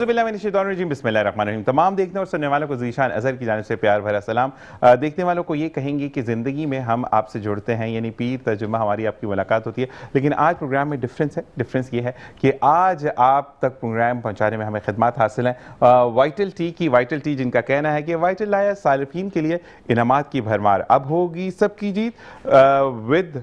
बिस्मिल्लाहिर्रहमानिर्रहीम। तमाम देखने और सुनने वालों को ज़ीशान अज़हर की जानिब से प्यार भरा सलाम। देखने वालों को ये कहेंगे कि ज़िंदगी में हम आपसे जुड़ते हैं, यानी पीर तर्जुमा हमारी आपकी मुलाकात होती है, लेकिन आज प्रोग्राम में डिफरेंस है। डिफरेंस ये है कि आज आप तक प्रोग्राम पहुँचाने में हमें खिदमत हासिल हैं वाइटल टी की। वाइटल टी जिनका कहना है कि वाइटल लाया सारिफीन के लिए इनामात की भरमार, अब होगी सबकी जीत with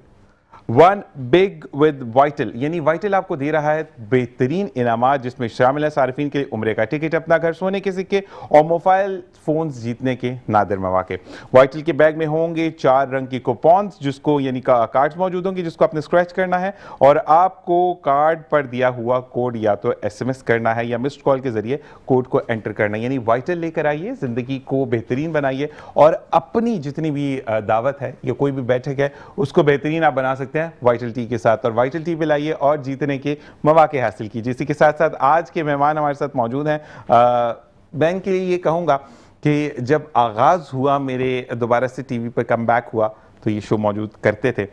one big with vital, यानी वाइटल आपको दे रहा है बेहतरीन इनामात जिसमें शामिल है सारिफीन के लिए उम्रे का टिकट, अपना घर, सोने के सिक्के और मोबाइल फ़ोन्स जीतने के नादिर मौके। वाइटल के बैग में होंगे 4 रंग की कूपन्स जिसको यानी कार्ड्स मौजूद होंगे जिसको आपने स्क्रैच करना है और आपको कार्ड पर दिया हुआ कोड या तो SMS करना है या मिस्ड कॉल के जरिए कोड को एंटर करना है। यानी वाइटल लेकर आइए, ज़िंदगी को बेहतरीन बनाइए और अपनी जितनी भी दावत है या कोई भी बैठक है उसको बेहतरीन आप बना सकते हैं वाइटल टी के साथ। और वाइटल टी पे लाइए और जीतने के मौके हासिल कीजिए। इसी के साथ साथ आज के मेहमान हमारे साथ मौजूद हैं। मैं के लिए ये कहूँगा कि जब आगाज़ हुआ मेरे दोबारा से टीवी पर कम बैक हुआ तो ये शो मौजूद करते थे,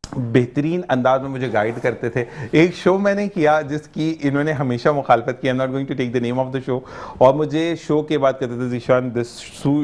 बेहतरीन अंदाज में मुझे गाइड करते थे। एक शो मैंने किया जिसकी इन्होंने हमेशा मुखालफत की, I am not going to take the name of the show, और मुझे शो के बाद कहते थे Zeeshan this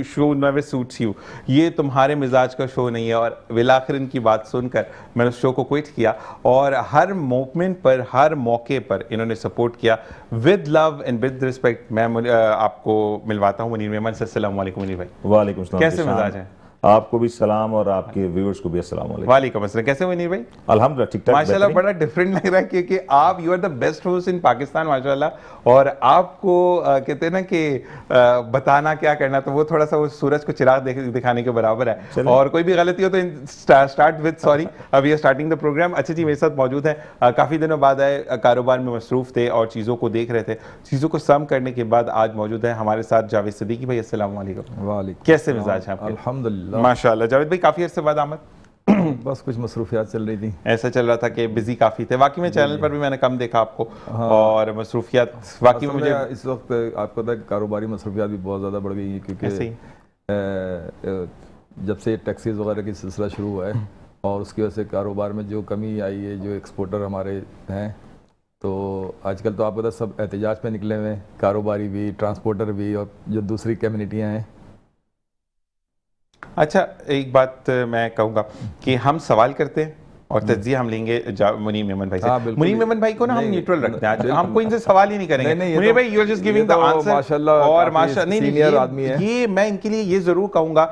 show never suits you, ये तुम्हारे मिजाज का शो नहीं है। और विलाखिर इनकी बात सुनकर मैंने उस शो को क्विट किया और हर मोमेंट पर, हर मौके पर इन्होंने सपोर्ट किया with love and with respect. मैं आपको मिलवाता हूँ मुनीर मेमन से। अस्सलाम वालेकुम मुनीर भाई। वालेकुम सलाम। कैसे मिजाज हैं? आपको भी सलाम और आपके व्यूअर्स को भी अस्सलाम वालेकुम। वालेकुम अस्सलाम। कैसे मुनीर भाई? अल्हम्दुलिल्लाह ठीक ठाक, माशाल्लाह बड़ा डिफरेंट लग रहा है क्योंकि आप you are the best host in Pakistan माशाल्लाह, और आपको कहते हैं ना कि बताना क्या करना, तो वो थोड़ा सा वो सूरज को चिराग दिखाने के बराबर है। और कोई भी गलती हो तो स्टार्ट विद सॉरी, अब ये स्टार्टिंग द प्रोग्राम। अच्छा जी, मेरे साथ मौजूद है, काफ़ी दिनों बाद आए, कारोबार में मसरूफ़ थे और चीज़ों को देख रहे थे, चीज़ों को सम करने के बाद आज मौजूद है हमारे साथ जावेद सिद्दीकी भाई। अस्सलाम वालेकुम। वालेकुम। कैसे मिजाज हैं आपके? अल्हम्दुलिल्लाह माशाल्लाह। जावेद भाई काफ़ी अर्से बाद आमद। बस कुछ मसरूफियात चल रही थी, ऐसा चल रहा था कि बिजी काफ़ी थे। वाकई में चैनल पर भी मैंने कम देखा आपको। हाँ। और मसरूफियात वाकई में मुझे इस वक्त आपको पता है कारोबारी मसरूफियात भी बहुत ज़्यादा बढ़ गई हैं क्योंकि जब से टैक्सीज वगैरह की सिलसिला शुरू हुआ है और उसकी वजह से कारोबार में जो कमी आई है, जो एक्सपोर्टर हमारे हैं, तो आजकल तो आपको पता सब एहतजाज पे निकले हुए हैं, कारोबारी भी, ट्रांसपोर्टर भी और जो दूसरी कम्युनिटियाँ हैं। अच्छा, एक बात मैं कहूँगा कि हम सवाल करते हैं और तज्जिया हम लेंगे मुनीर मेमन भाई से। मुनीर मेमन भाई को ना हम न्यूट्रल रखते हैं, हम कोई इनसे सवाल ही नहीं करेंगे। मुनीर भाई you are just giving the answer और माशाल्लाह सीनियर आदमी है। ये मैं इनके लिए ये जरूर कहूँगा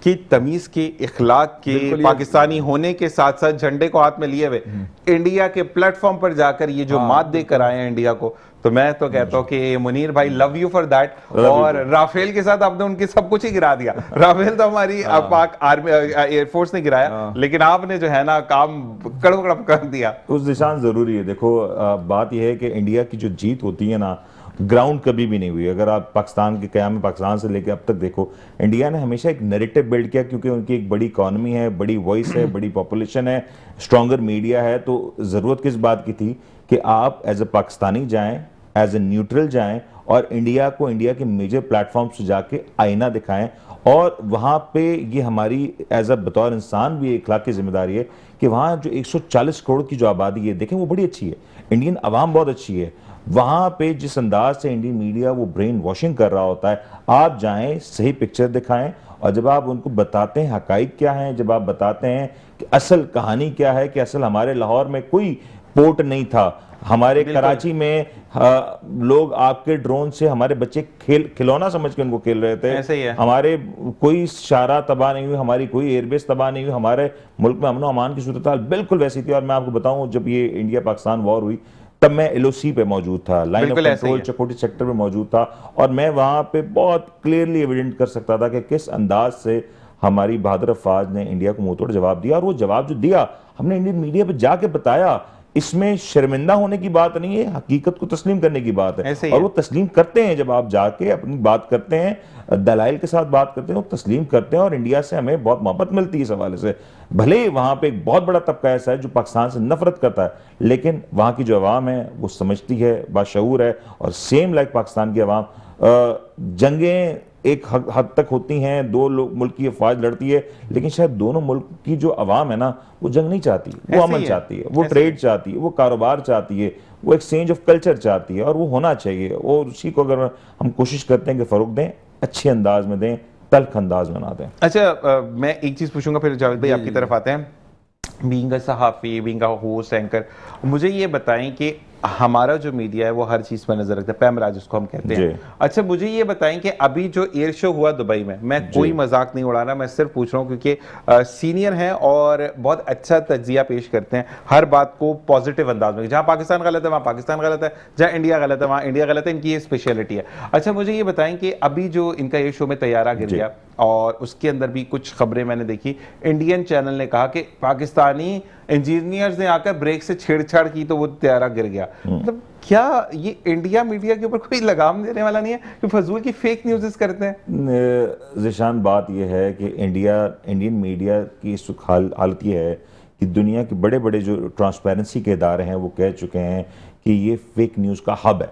कि तमीज़ के, इखलाक के, पाकिस्तानी होने के साथ साथ झंडे को हाथ में लिए हुए इंडिया के प्लेटफॉर्म पर जाकर ये जो मात देकर आए हैं इंडिया को, तो मैं तो कहता हूँ कि मुनीर भाई लव यू फॉर दैट। और राफेल के साथ आपने उनकी सब कुछ ही गिरा दिया। राफेल तो हमारी पाक आर्मी एयरफोर्स ने गिराया, लेकिन आपने जो है ना काम कड़ो कर दिया। उस निशान जरूरी है। देखो बात यह है कि इंडिया की जो जीत होती है ना, ग्राउंड कभी भी नहीं हुई। अगर आप पाकिस्तान के क़याम में पाकिस्तान से लेकर अब तक देखो, इंडिया ने हमेशा एक नैरेटिव बिल्ड किया क्योंकि उनकी एक बड़ी इकॉनमी है, बड़ी वॉइस है, बड़ी पॉपुलेशन है, स्ट्रॉन्गर मीडिया है। तो ज़रूरत किस बात की थी कि आप एज ए पाकिस्तानी जाएं, एज ए न्यूट्रल जाएं और इंडिया को इंडिया के मेजर प्लेटफॉर्म से जाके आईना दिखाएं। और वहाँ पे ये हमारी एज अ बतौर इंसान भी इखलाकी जिम्मेदारी है कि वहाँ जो 140 करोड़ की जो आबादी है, देखें वो बड़ी अच्छी है, इंडियन अवाम बहुत अच्छी है। वहाँ पे जिस अंदाज से इंडियन मीडिया वो ब्रेन वॉशिंग कर रहा होता है, आप जाएं, सही पिक्चर दिखाएं और जब आप उनको बताते हैं हकाइक क्या हैं, जब आप बताते हैं कि असल कहानी क्या है, कि असल हमारे लाहौर में कोई पोर्ट नहीं था, हमारे कराची में लोग आपके ड्रोन से हमारे बच्चे खिलौना समझ के उनको खेल रहे थे, ऐसे ही है। हमारे कोई शारा तबाह नहीं हुई, हमारी कोई एयरबेस तबाह नहीं हुई, हमारे मुल्क में अमन अमान की सूरत हाल बिल्कुल वैसी थी। और मैं आपको बताऊं, जब ये इंडिया पाकिस्तान वॉर हुई तब मैं LOC पे मौजूद था, लाइन ऑफ कंट्रोल चकोटी सेक्टर पे मौजूद था, और मैं वहां पे बहुत क्लियरली एविडेंट कर सकता था कि किस अंदाज से हमारी बहादुर अफवाज ने इंडिया को मुंह तोड़ जवाब दिया। और वो जवाब जो दिया हमने इंडियन मीडिया पे जाके बताया, इसमें शर्मिंदा होने की बात नहीं है, हकीकत को तस्लीम करने की बात है। और वो तस्लीम करते हैं, जब आप जाके अपनी बात करते हैं, दलाइल के साथ बात करते हैं, वो तस्लीम करते हैं। और इंडिया से हमें बहुत मोहब्बत मिलती है इस हवाले से। भले वहाँ पे एक बहुत बड़ा तबका ऐसा है जो पाकिस्तान से नफरत करता है, लेकिन वहाँ की जो अवाम है वो समझती है, बाशऊर है। और सेम लाइक पाकिस्तान की अवाम, जंगें एक हद तक होती हैं, दो मुल्क की अफवाज लड़ती है, लेकिन शायद दोनों मुल्क की जो अवाम है ना, वो जंग नहीं चाहती, वो अमन चाहती है, वो ट्रेड चाहती है, वो कारोबार चाहती है, वो एक्सचेंज ऑफ कल्चर चाहती है और वो होना चाहिए, और उसी को अगर हम कोशिश करते हैं कि फ़रोग दें, अच्छे अंदाज में दें, तल्ख अंदाज में ना दें। अच्छा, मैं एक चीज़ पूछूंगा फिर जावेद भाई आपकी तरफ आते हैं। बीइंग अ सहाफ़ी, बीइंग अ होस्ट, एंकर, मुझे ये बताएं कि हमारा जो मीडिया है वो हर चीज़ पर नजर रखता है, पैमरा जिसको हम कहते हैं। अच्छा, मुझे ये बताएं कि अभी जो एयर शो हुआ दुबई में, मैं कोई मजाक नहीं उड़ा रहा, मैं सिर्फ पूछ रहा हूँ क्योंकि सीनियर हैं और बहुत अच्छा तज्जिया पेश करते हैं, हर बात को पॉजिटिव अंदाज में। जहाँ पाकिस्तान गलत है वहाँ पाकिस्तान गलत है, जहाँ इंडिया गलत है वहाँ इंडिया गलत है, इनकी ये स्पेशलिटी है। अच्छा, मुझे ये बताएं कि अभी जो इनका एयर शो में तैयारा गिर गया और उसके अंदर भी कुछ खबरें मैंने देखी, इंडियन चैनल ने कहा कि पाकिस्तानी इंजीनियर्स ने आकर ब्रेक से छेड़छाड़ की तो वो तैयारा गिर गया। मतलब क्या ये इंडिया मीडिया के ऊपर कोई लगाम देने वाला नहीं है कि फजूल की फेक न्यूज़ करते हैं? ज़िशान, बात यह है कि इंडियन मीडिया की इस हालत ये है कि दुनिया के बड़े बड़े जो ट्रांसपेरेंसी के इदारे हैं वो कह चुके हैं कि ये फेक न्यूज़ का हब है।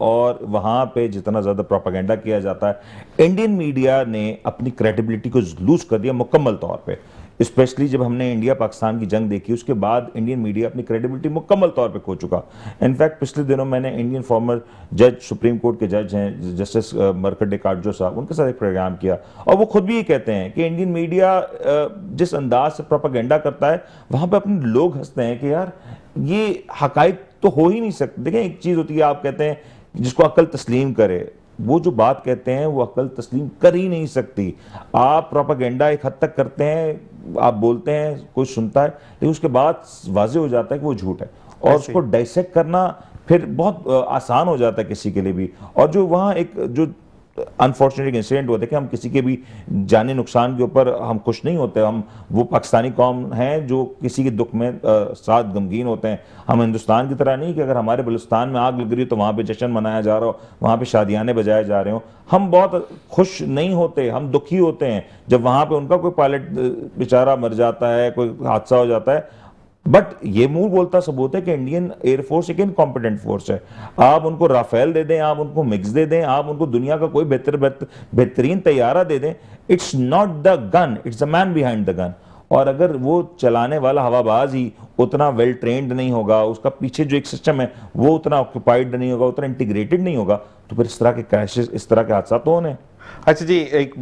और वहाँ पे जितना ज़्यादा प्रोपेगेंडा किया जाता है, इंडियन मीडिया ने अपनी क्रेडिबिलिटी को लूज कर दिया मुकम्मल तौर पे। स्पेशली जब हमने इंडिया पाकिस्तान की जंग देखी, उसके बाद इंडियन मीडिया अपनी क्रेडिबिलिटी मुकम्मल तौर पे खो चुका। इनफैक्ट पिछले दिनों मैंने इंडियन फॉर्मर जज, सुप्रीम कोर्ट के जज हैं जस्टिस मरकट काटजो साहब, उनके साथ एक प्रोग्राम किया और वो खुद भी ये कहते हैं कि इंडियन मीडिया जिस अंदाज से प्रोपेगेंडा करता है, वहाँ पर अपने लोग हंसते हैं कि यार ये हकाइक तो हो ही नहीं सकते। देखें, एक चीज़ होती है, आप कहते हैं जिसको अक्ल तस्लीम करे, वो जो बात कहते हैं वो अक्ल तस्लीम कर ही नहीं सकती। आप प्रोपेगेंडा एक हद तक करते हैं, आप बोलते हैं, कोई सुनता है, लेकिन उसके बाद वाज़ेह हो जाता है कि वो झूठ है और उसको डाइसेक्ट करना फिर बहुत आसान हो जाता है किसी के लिए भी। और जो वहाँ एक जो अनफॉर्चुनेट इंसिडेंट हुआ था कि हम किसी के भी जानी नुकसान के ऊपर हम खुश नहीं होते, हम वो पाकिस्तानी कौम हैं जो किसी के दुख में साथ गमगीन होते हैं। हम हिंदुस्तान की तरह नहीं कि अगर हमारे बलुस्तान में आग लग रही हो तो वहाँ पे जश्न मनाया जा रहा हो, वहाँ पे शादियाने बजाए जा रहे हो। हम बहुत खुश नहीं होते, हम दुखी होते हैं जब वहाँ पे उनका कोई पायलट बेचारा मर जाता है, कोई हादसा हो जाता है। बट ये मुंह बोलता सबूत है कि इंडियन एयरफोर्स एक इनकॉम्पिटेंट फोर्स है। आप उनको राफेल दे दें, आप उनको मिक्स दे दें, आप उनको दुनिया का कोई बेहतरीन तैयारा दे दें, it's not the gun, it's the man behind the gun. और अगर वो चलाने वाला हवाबाज ही उतना वेल ट्रेंड नहीं होगा, उसका पीछे जो एक सिस्टम है वो उतना ऑक्यूपाइड नहीं होगा, उतना इंटीग्रेटेड नहीं होगा, तो फिर इस तरह के क्रैशेस, इस तरह के हादसा तो होने। अच्छा जी, एक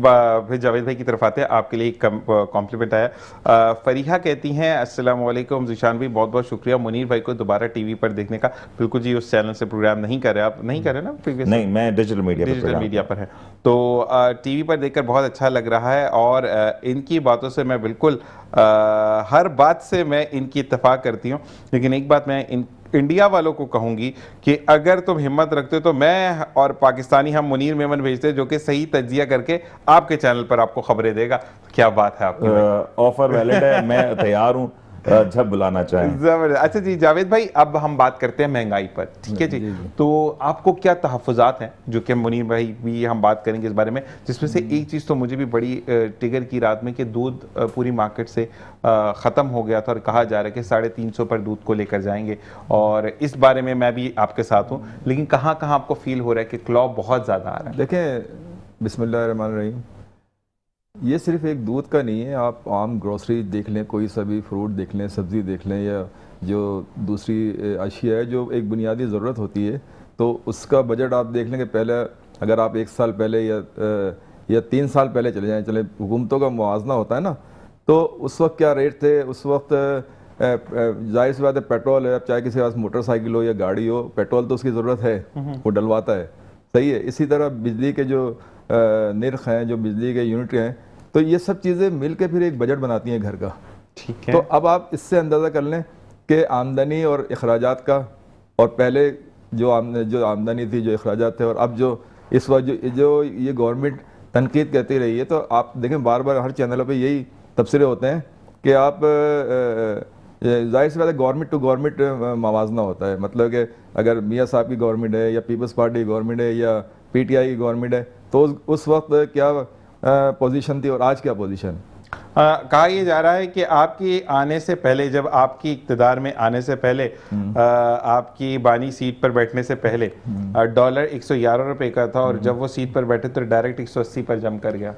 फिर जावेद भाई की तरफ आते हैं। आपके लिए एक कॉम्प्लीमेंट आया। फरीहा कहती हैं, अस्सलाम वालेकुम ज़ीशान भाई, बहुत बहुत शुक्रिया मुनीर भाई को दोबारा टीवी पर देखने का। बिल्कुल जी, उस चैनल से प्रोग्राम नहीं कर रहे, आप नहीं कर रहे ना प्रीवियस? नहीं, मैं डिजिटल मीडिया पर है। तो टीवी पर देखकर बहुत अच्छा लग रहा है और इनकी बातों से मैं बिल्कुल हर बात से मैं इनकी इत्तेफाक करती हूँ। लेकिन एक बात मैं इंडिया वालों को कहूंगी कि अगर तुम हिम्मत रखते हो तो मैं और पाकिस्तानी हम मुनीर मेमन भेजते जो कि सही तज्जिया करके आपके चैनल पर आपको खबरें देगा। क्या बात है आपकी? ऑफर वैलिड है, मैं तैयार हूँ जब बुलाना चाहें। जबरदस्त। अच्छा जी जावेद भाई, अब हम बात करते हैं महंगाई पर, ठीक है जी। तो आपको क्या तहफ़्फ़ुज़ात हैं, जो कि मुनीर भाई भी हम बात करेंगे इस बारे में, जिसमें से एक चीज़ तो मुझे भी बड़ी टिगर की रात में कि दूध पूरी मार्केट से ख़त्म हो गया था और कहा जा रहा है कि 350 पर दूध को लेकर जाएंगे, और इस बारे में मैं भी आपके साथ हूँ। लेकिन कहाँ कहाँ आपको फील हो रहा है कि क्लॉ बहुत ज़्यादा आ रहा है? देखें, बिस्मिल्लाहिर्रहमानिर्रहीम, ये सिर्फ एक दूध का नहीं है। आप आम ग्रोसरी देख लें, कोई सा भी फ्रूट देख लें, सब्ज़ी देख लें, या जो दूसरी अशिया है जो एक बुनियादी ज़रूरत होती है, तो उसका बजट आप देख लें कि पहले अगर आप 1 साल पहले या 3 साल पहले चले जाएँ, चले हुकूमतों का मुआवजा होता है ना, तो उस वक्त क्या रेट थे। उस वक्त जाहिर सी बात है, पेट्रोल है, चाहे किसी के पास मोटरसाइकिल हो या गाड़ी हो, पेट्रोल तो उसकी ज़रूरत है, वो डलवाता है, सही है। इसी तरह बिजली के जो निर्ख हैं, जो बिजली के यूनिट हैं, तो ये सब चीज़ें मिल के फिर एक बजट बनाती हैं घर का। ठीक है। तो अब आप इससे अंदाज़ा कर लें कि आमदनी और अखराजात का, और पहले जो आमदनी थी, जो अखराजात थे, और अब जो इस वक्त जो ये गवर्नमेंट तनकीद कहती रही है, तो आप देखें बार बार हर चैनलों पे यही तबसरे होते हैं कि आप जाहिर सी बात है गवर्नमेंट टू गवर्नमेंट मवाजना होता है। मतलब कि अगर मियाँ साहब की गवर्नमेंट है या पीपल्स पार्टी की गवर्नमेंट है या PTI की गवर्नमेंट है, तो उस वक्त क्या पोजीशन थी और आज क्या पोजीशन? कहा यह जा रहा है कि आपकी आने से पहले, जब आपकी इक़्तिदार में आने से पहले, आपकी बानी सीट पर बैठने से पहले डॉलर 111 रुपये का था, और जब वो सीट पर बैठे तो डायरेक्ट 180 पर जम कर गया।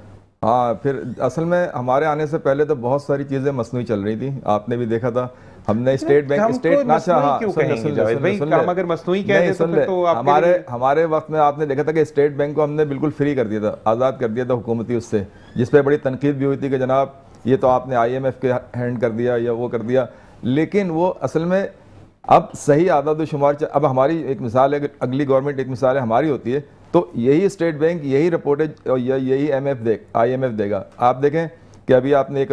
हाँ, फिर असल में हमारे आने से पहले तो बहुत सारी चीज़ें मसनूई चल रही थी, आपने भी देखा था। हमने स्टेट बैंक हमको स्टेट मसनूई क्यों कहेंगे जावेद भाई? हम अगर मसनूई कह दें तो फिर तो आपके हमारे लिए- हमारे वक्त में आपने देखा था कि स्टेट बैंक को हमने बिल्कुल फ्री कर दिया था, आज़ाद कर दिया था हुकूमती उससे, जिस पे बड़ी तनकीद भी हुई थी कि जनाब ये तो आपने IMF के हैंड कर दिया या वो कर दिया। लेकिन वो असल में अब सही आदाद शुमार, अब हमारी एक मिसाल है कि अगली गवर्नमेंट एक मिसाल है हमारी होती है, तो यही स्टेट बैंक यही रिपोर्टेज और यही IMF देगा। आप देखें कि अभी आपने एक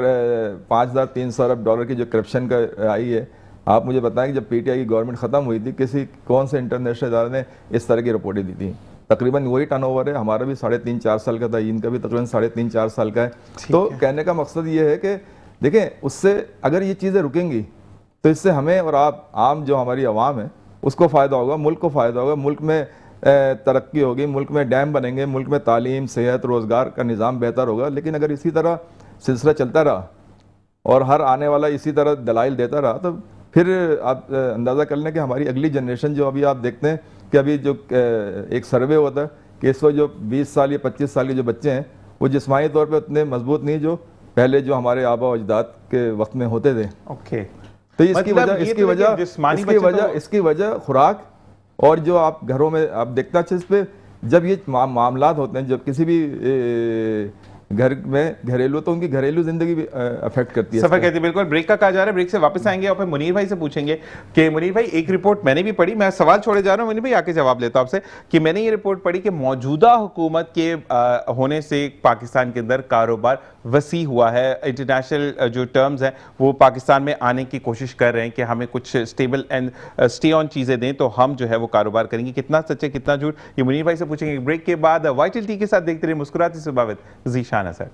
5,300 अरब डॉलर की जो करप्शन का आई है, आप मुझे बताएं कि जब PTI की गवर्नमेंट ख़त्म हुई थी, कौन से इंटरनेशनल इदारे ने इस तरह की रिपोर्टें दी थी? तकरीबन वही टर्नओवर है, हमारा भी 3.5-4 साल का था, इनका भी तकरीबन 3.5-4 साल का है। तो कहने का मकसद ये है कि देखें, उससे अगर ये चीज़ें रुकेंगी तो इससे हमें और आप आम जो हमारी आवाम है उसको फ़ायदा होगा, मुल्क को फ़ायदा होगा, मुल्क में तरक्की होगी, मुल्क में डैम बनेंगे, मुल्क में तालीम, सेहत, रोज़गार का निज़ाम बेहतर होगा। लेकिन अगर इसी तरह सिलसिला चलता रहा और हर आने वाला इसी तरह दलाइल देता रहा, तो फिर आप अंदाज़ा कर लें कि हमारी अगली जनरेशन, जो अभी आप देखते हैं कि अभी जो एक सर्वे होता है कि इस वक्त जो 20 साल या 25 साल के जो बच्चे हैं वो जिस्मानी तौर पे उतने मजबूत नहीं जो पहले जो हमारे आबा अजदाद के वक्त में होते थे। ओके, तो इसकी वजह खुराक और जो आप घरों में आप देखते हैं, इस पे जब ये मामलात होते हैं, जब किसी भी घर में घरेलू, तो उनकी घरेलू जिंदगी भी अफेक्ट करती है, सफर कहती है। बिल्कुल, ब्रेक का कहा जा रहा है, ब्रेक से वापस आएंगे और फिर मुनीर भाई से पूछेंगे कि मुनीर भाई, एक रिपोर्ट मैंने भी पढ़ी, मैं सवाल छोड़े जा रहा हूं, मुनीर भाई आके जवाब लेता हूं आपसे, कि मैंने ये रिपोर्ट पढ़ी कि मौजूदा हुकूमत के होने से पाकिस्तान के अंदर कारोबार वसी हुआ है, इंटरनेशनल जो टर्म्स हैं वो पाकिस्तान में आने की कोशिश कर रहे हैं कि हमें कुछ स्टेबल एंड स्टे ऑन चीज़ें दें तो हम जो है वो कारोबार करेंगे। कितना सच है कितना झूठ, ये मुनीर भाई से पूछेंगे ब्रेक के बाद। वाइटल टी के साथ देखते रहे मुस्कुराती सुबावत ज़ीशान असर।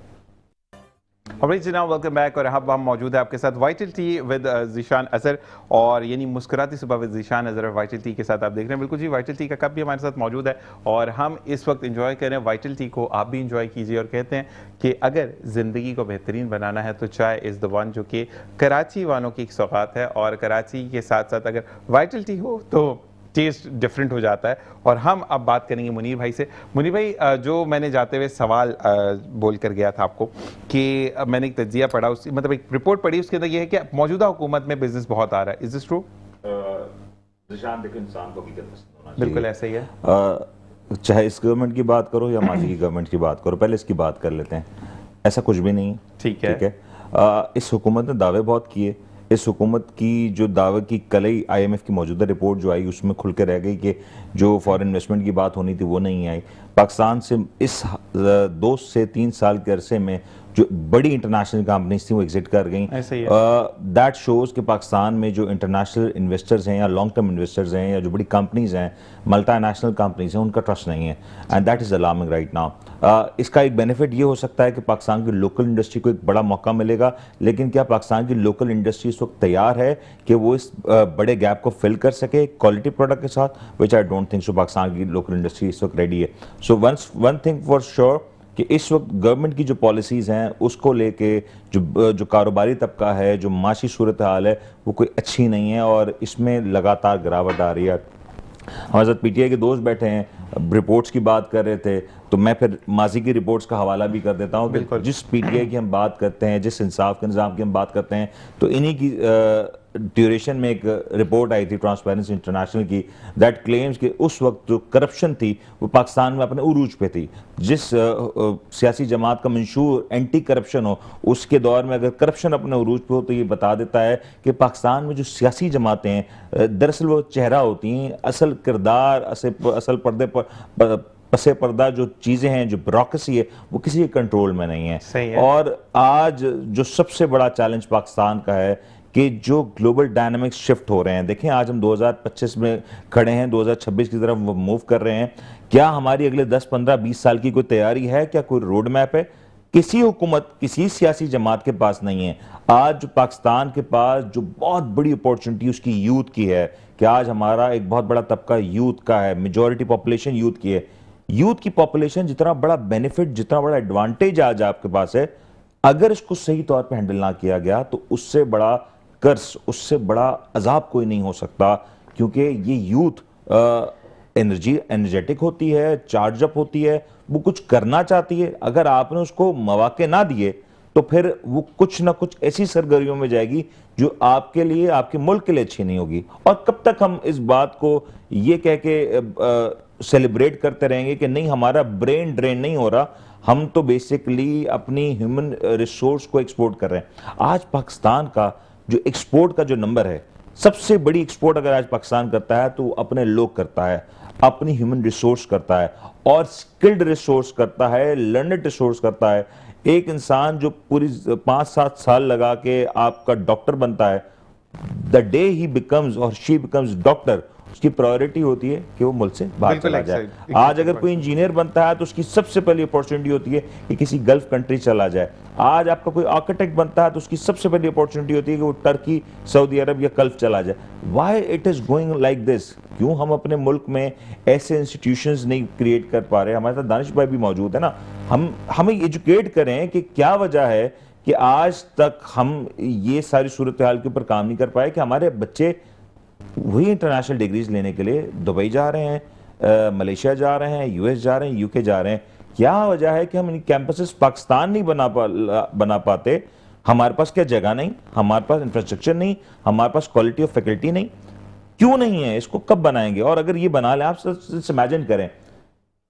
वेलकम बैक, और हम मौजूद है आपके साथ वाइटल टी विद ज़ीशान असर, और यानी मुस्कुराती सुबह विद ज़ीशान असर और वाइटल टी के साथ आप देख रहे हैं। बिल्कुल जी, वाइटल टी का कप भी हमारे साथ मौजूद है और हम इस वक्त एंजॉय कर रहे हैं वाइटल टी को। आप भी एंजॉय कीजिए और कहते हैं कि अगर ज़िंदगी को बेहतरीन बनाना है तो चाय इज़ द वन, जो कि कराची वालों की एक सौगात है, और कराची के साथ साथ अगर वाइटल टी हो तो टेस्ट डिफरेंट हो जाता है। और हम अब बात करेंगे मुनीर भाई से। मुनीर भाई, जो मैंने जाते हुए सवाल बोल कर गया था आपको कि मैंने एक तज्जिया पढ़ा, उस मतलब एक रिपोर्ट पढ़ी, उसके अंदर ये है कि मौजूदा हुकूमत में बिजनेस बहुत आ रहा है। Is this true? इंसान को बिल्कुल ऐसा ही है। चाहे इस गवर्नमेंट की बात करो या माजी की गवर्नमेंट की बात करो, पहले इसकी बात कर लेते हैं। ऐसा कुछ भी नहीं, ठीक है। इस हुकूमत ने दावे बहुत किए। इस हुकूमत की जो दावे की कलई IMF की मौजूदा रिपोर्ट जो आई उसमें खुल के रह गई कि जो फॉरेन इन्वेस्टमेंट की बात होनी थी वो नहीं आई। पाकिस्तान से इस 2 से 3 साल के अरसे में जो बड़ी इंटरनेशनल कंपनीज थी वो एग्जिट कर गई। दैट शोज कि पाकिस्तान में जो इंटरनेशनल इन्वेस्टर्स हैं या लॉन्ग टर्म इन्वेस्टर्स हैं या जो बड़ी कंपनीज हैं, मल्टीनेशनल कंपनीज हैं, उनका ट्रस्ट नहीं है, and that is alarming right now. इसका एक बेनिफिट ये हो सकता है कि पाकिस्तान की लोकल इंडस्ट्री को एक बड़ा मौका मिलेगा, लेकिन क्या पाकिस्तान की लोकल इंडस्ट्री इस वक्त तैयार है कि वो इस बड़े गैप को फिल कर सके क्वालिटी प्रोडक्ट के साथ? Which I don't think so. Pakistan की लोकल इंडस्ट्री इस वक्त रेडी है। So one thing for sure कि इस वक्त गवर्नमेंट की जो पॉलिसीज़ हैं उसको लेके जो कारोबारी तबका है, जो माशी सूरत हाल है, वो कोई अच्छी नहीं है और इसमें लगातार गिरावट आ रही है। हमारे साथ PTI के दोस्त बैठे हैं, रिपोर्ट्स की बात कर रहे थे, तो मैं फिर माजी की रिपोर्ट्स का हवाला भी कर देता हूँ कि जिस PTI की हम बात करते हैं, जिस इंसाफ के निज़ाम की हम बात करते हैं, तो इन्हीं की ड्यूरेशन में एक रिपोर्ट आई थी ट्रांसपेरेंसी इंटरनेशनल की, दैट क्लेम्स कि उस वक्त जो करप्शन थी वो पाकिस्तान में अपने उरूज पे थी। जिस सियासी जमात का मंशूर एंटी करप्शन हो, उसके दौर में अगर करप्शन अपने उरूज पे हो तो ये बता देता है कि पाकिस्तान में जो सियासी जमातें हैं दरअसल वो चेहरा होती हैं, असल किरदार, असल पर्दे पर पसे पर्दा जो चीज़ें हैं, जो ब्यूरोक्रेसी है, वो किसी के कंट्रोल में नहीं है। और आज जो सबसे बड़ा चैलेंज पाकिस्तान का है कि जो ग्लोबल डायनामिक्स शिफ्ट हो रहे हैं, देखें आज हम 2025 में खड़े हैं, 2026 की तरफ मूव कर रहे हैं। क्या हमारी अगले 10, 15, 20 साल की कोई तैयारी है? क्या कोई रोड मैप है? किसी हुकूमत, किसी सियासी जमात के पास नहीं है। आज पाकिस्तान के पास जो बहुत बड़ी अपॉर्चुनिटी उसकी यूथ की है कि आज हमारा एक बहुत बड़ा तबका यूथ का है, मेजॉरिटी पॉपुलेशन यूथ की है। यूथ की पॉपुलेशन जितना बड़ा बेनिफिट, जितना बड़ा एडवांटेज आज आपके पास है, अगर इसको सही तौर पे हैंडल ना किया गया तो उससे बड़ा कर्ज, उससे बड़ा अजाब कोई नहीं हो सकता, क्योंकि ये यूथ एनर्जेटिक होती है, चार्ज अप होती है, वो कुछ करना चाहती है। अगर आपने उसको मौके ना दिए तो फिर वो कुछ ना कुछ ऐसी सरगर्मियों में जाएगी जो आपके लिए, आपके मुल्क के लिए अच्छी नहीं होगी। और कब तक हम इस बात को ये कह के सेलिब्रेट करते रहेंगे कि नहीं हमारा ब्रेन ड्रेन नहीं हो रहा, हम तो बेसिकली अपनी ह्यूमन रिसोर्स को एक्सपोर्ट कर रहे हैं। आज पाकिस्तान का जो एक्सपोर्ट का जो नंबर है, सबसे बड़ी एक्सपोर्ट अगर आज पाकिस्तान करता है तो अपने लोग करता है, अपनी ह्यूमन रिसोर्स करता है, और स्किल्ड रिसोर्स करता है, लर्नड रिसोर्स करता है। एक इंसान जो पूरी 5-7 साल लगा के आपका डॉक्टर बनता है, द डे ही बिकम्स और शी बिकम्स डॉक्टर, उसकी प्रायोरिटी होती है कि वो मुल्क से बाहर चला जाए। आज अगर कोई इंजीनियर बनता है तो उसकी सबसे पहली अपॉर्चुनिटी होती है कि किसी गल्फ कंट्री चला जाए। आज आपका कोई आर्किटेक्ट बनता है तो उसकी सबसे पहली अपॉर्चुनिटी होती है कि वो टर्की, सऊदी अरब या गल्फ चला जाए। Why it is going like this? क्यों हम अपने मुल्क में ऐसे इंस्टीट्यूशंस नहीं क्रिएट कर पा रहे? हमारे साथ दानिश भाई भी मौजूद है ना, हमें एजुकेट करें कि क्या वजह है कि आज तक हम ये सारी सूरत हाल के ऊपर काम नहीं कर पाए कि हमारे बच्चे वही इंटरनेशनल डिग्रीज लेने के लिए दुबई जा रहे हैं, मलेशिया जा रहे हैं, यूएस जा रहे हैं, यूके जा रहे हैं। क्या वजह है कि हम इन कैंपसेस पाकिस्तान नहीं बना पाते? हमारे पास क्या जगह नहीं, हमारे पास इंफ्रास्ट्रक्चर नहीं, हमारे पास क्वालिटी ऑफ फैकल्टी नहीं। क्यों नहीं है? इसको कब बनाएंगे? और अगर ये बना ले, आप इमेजिन करें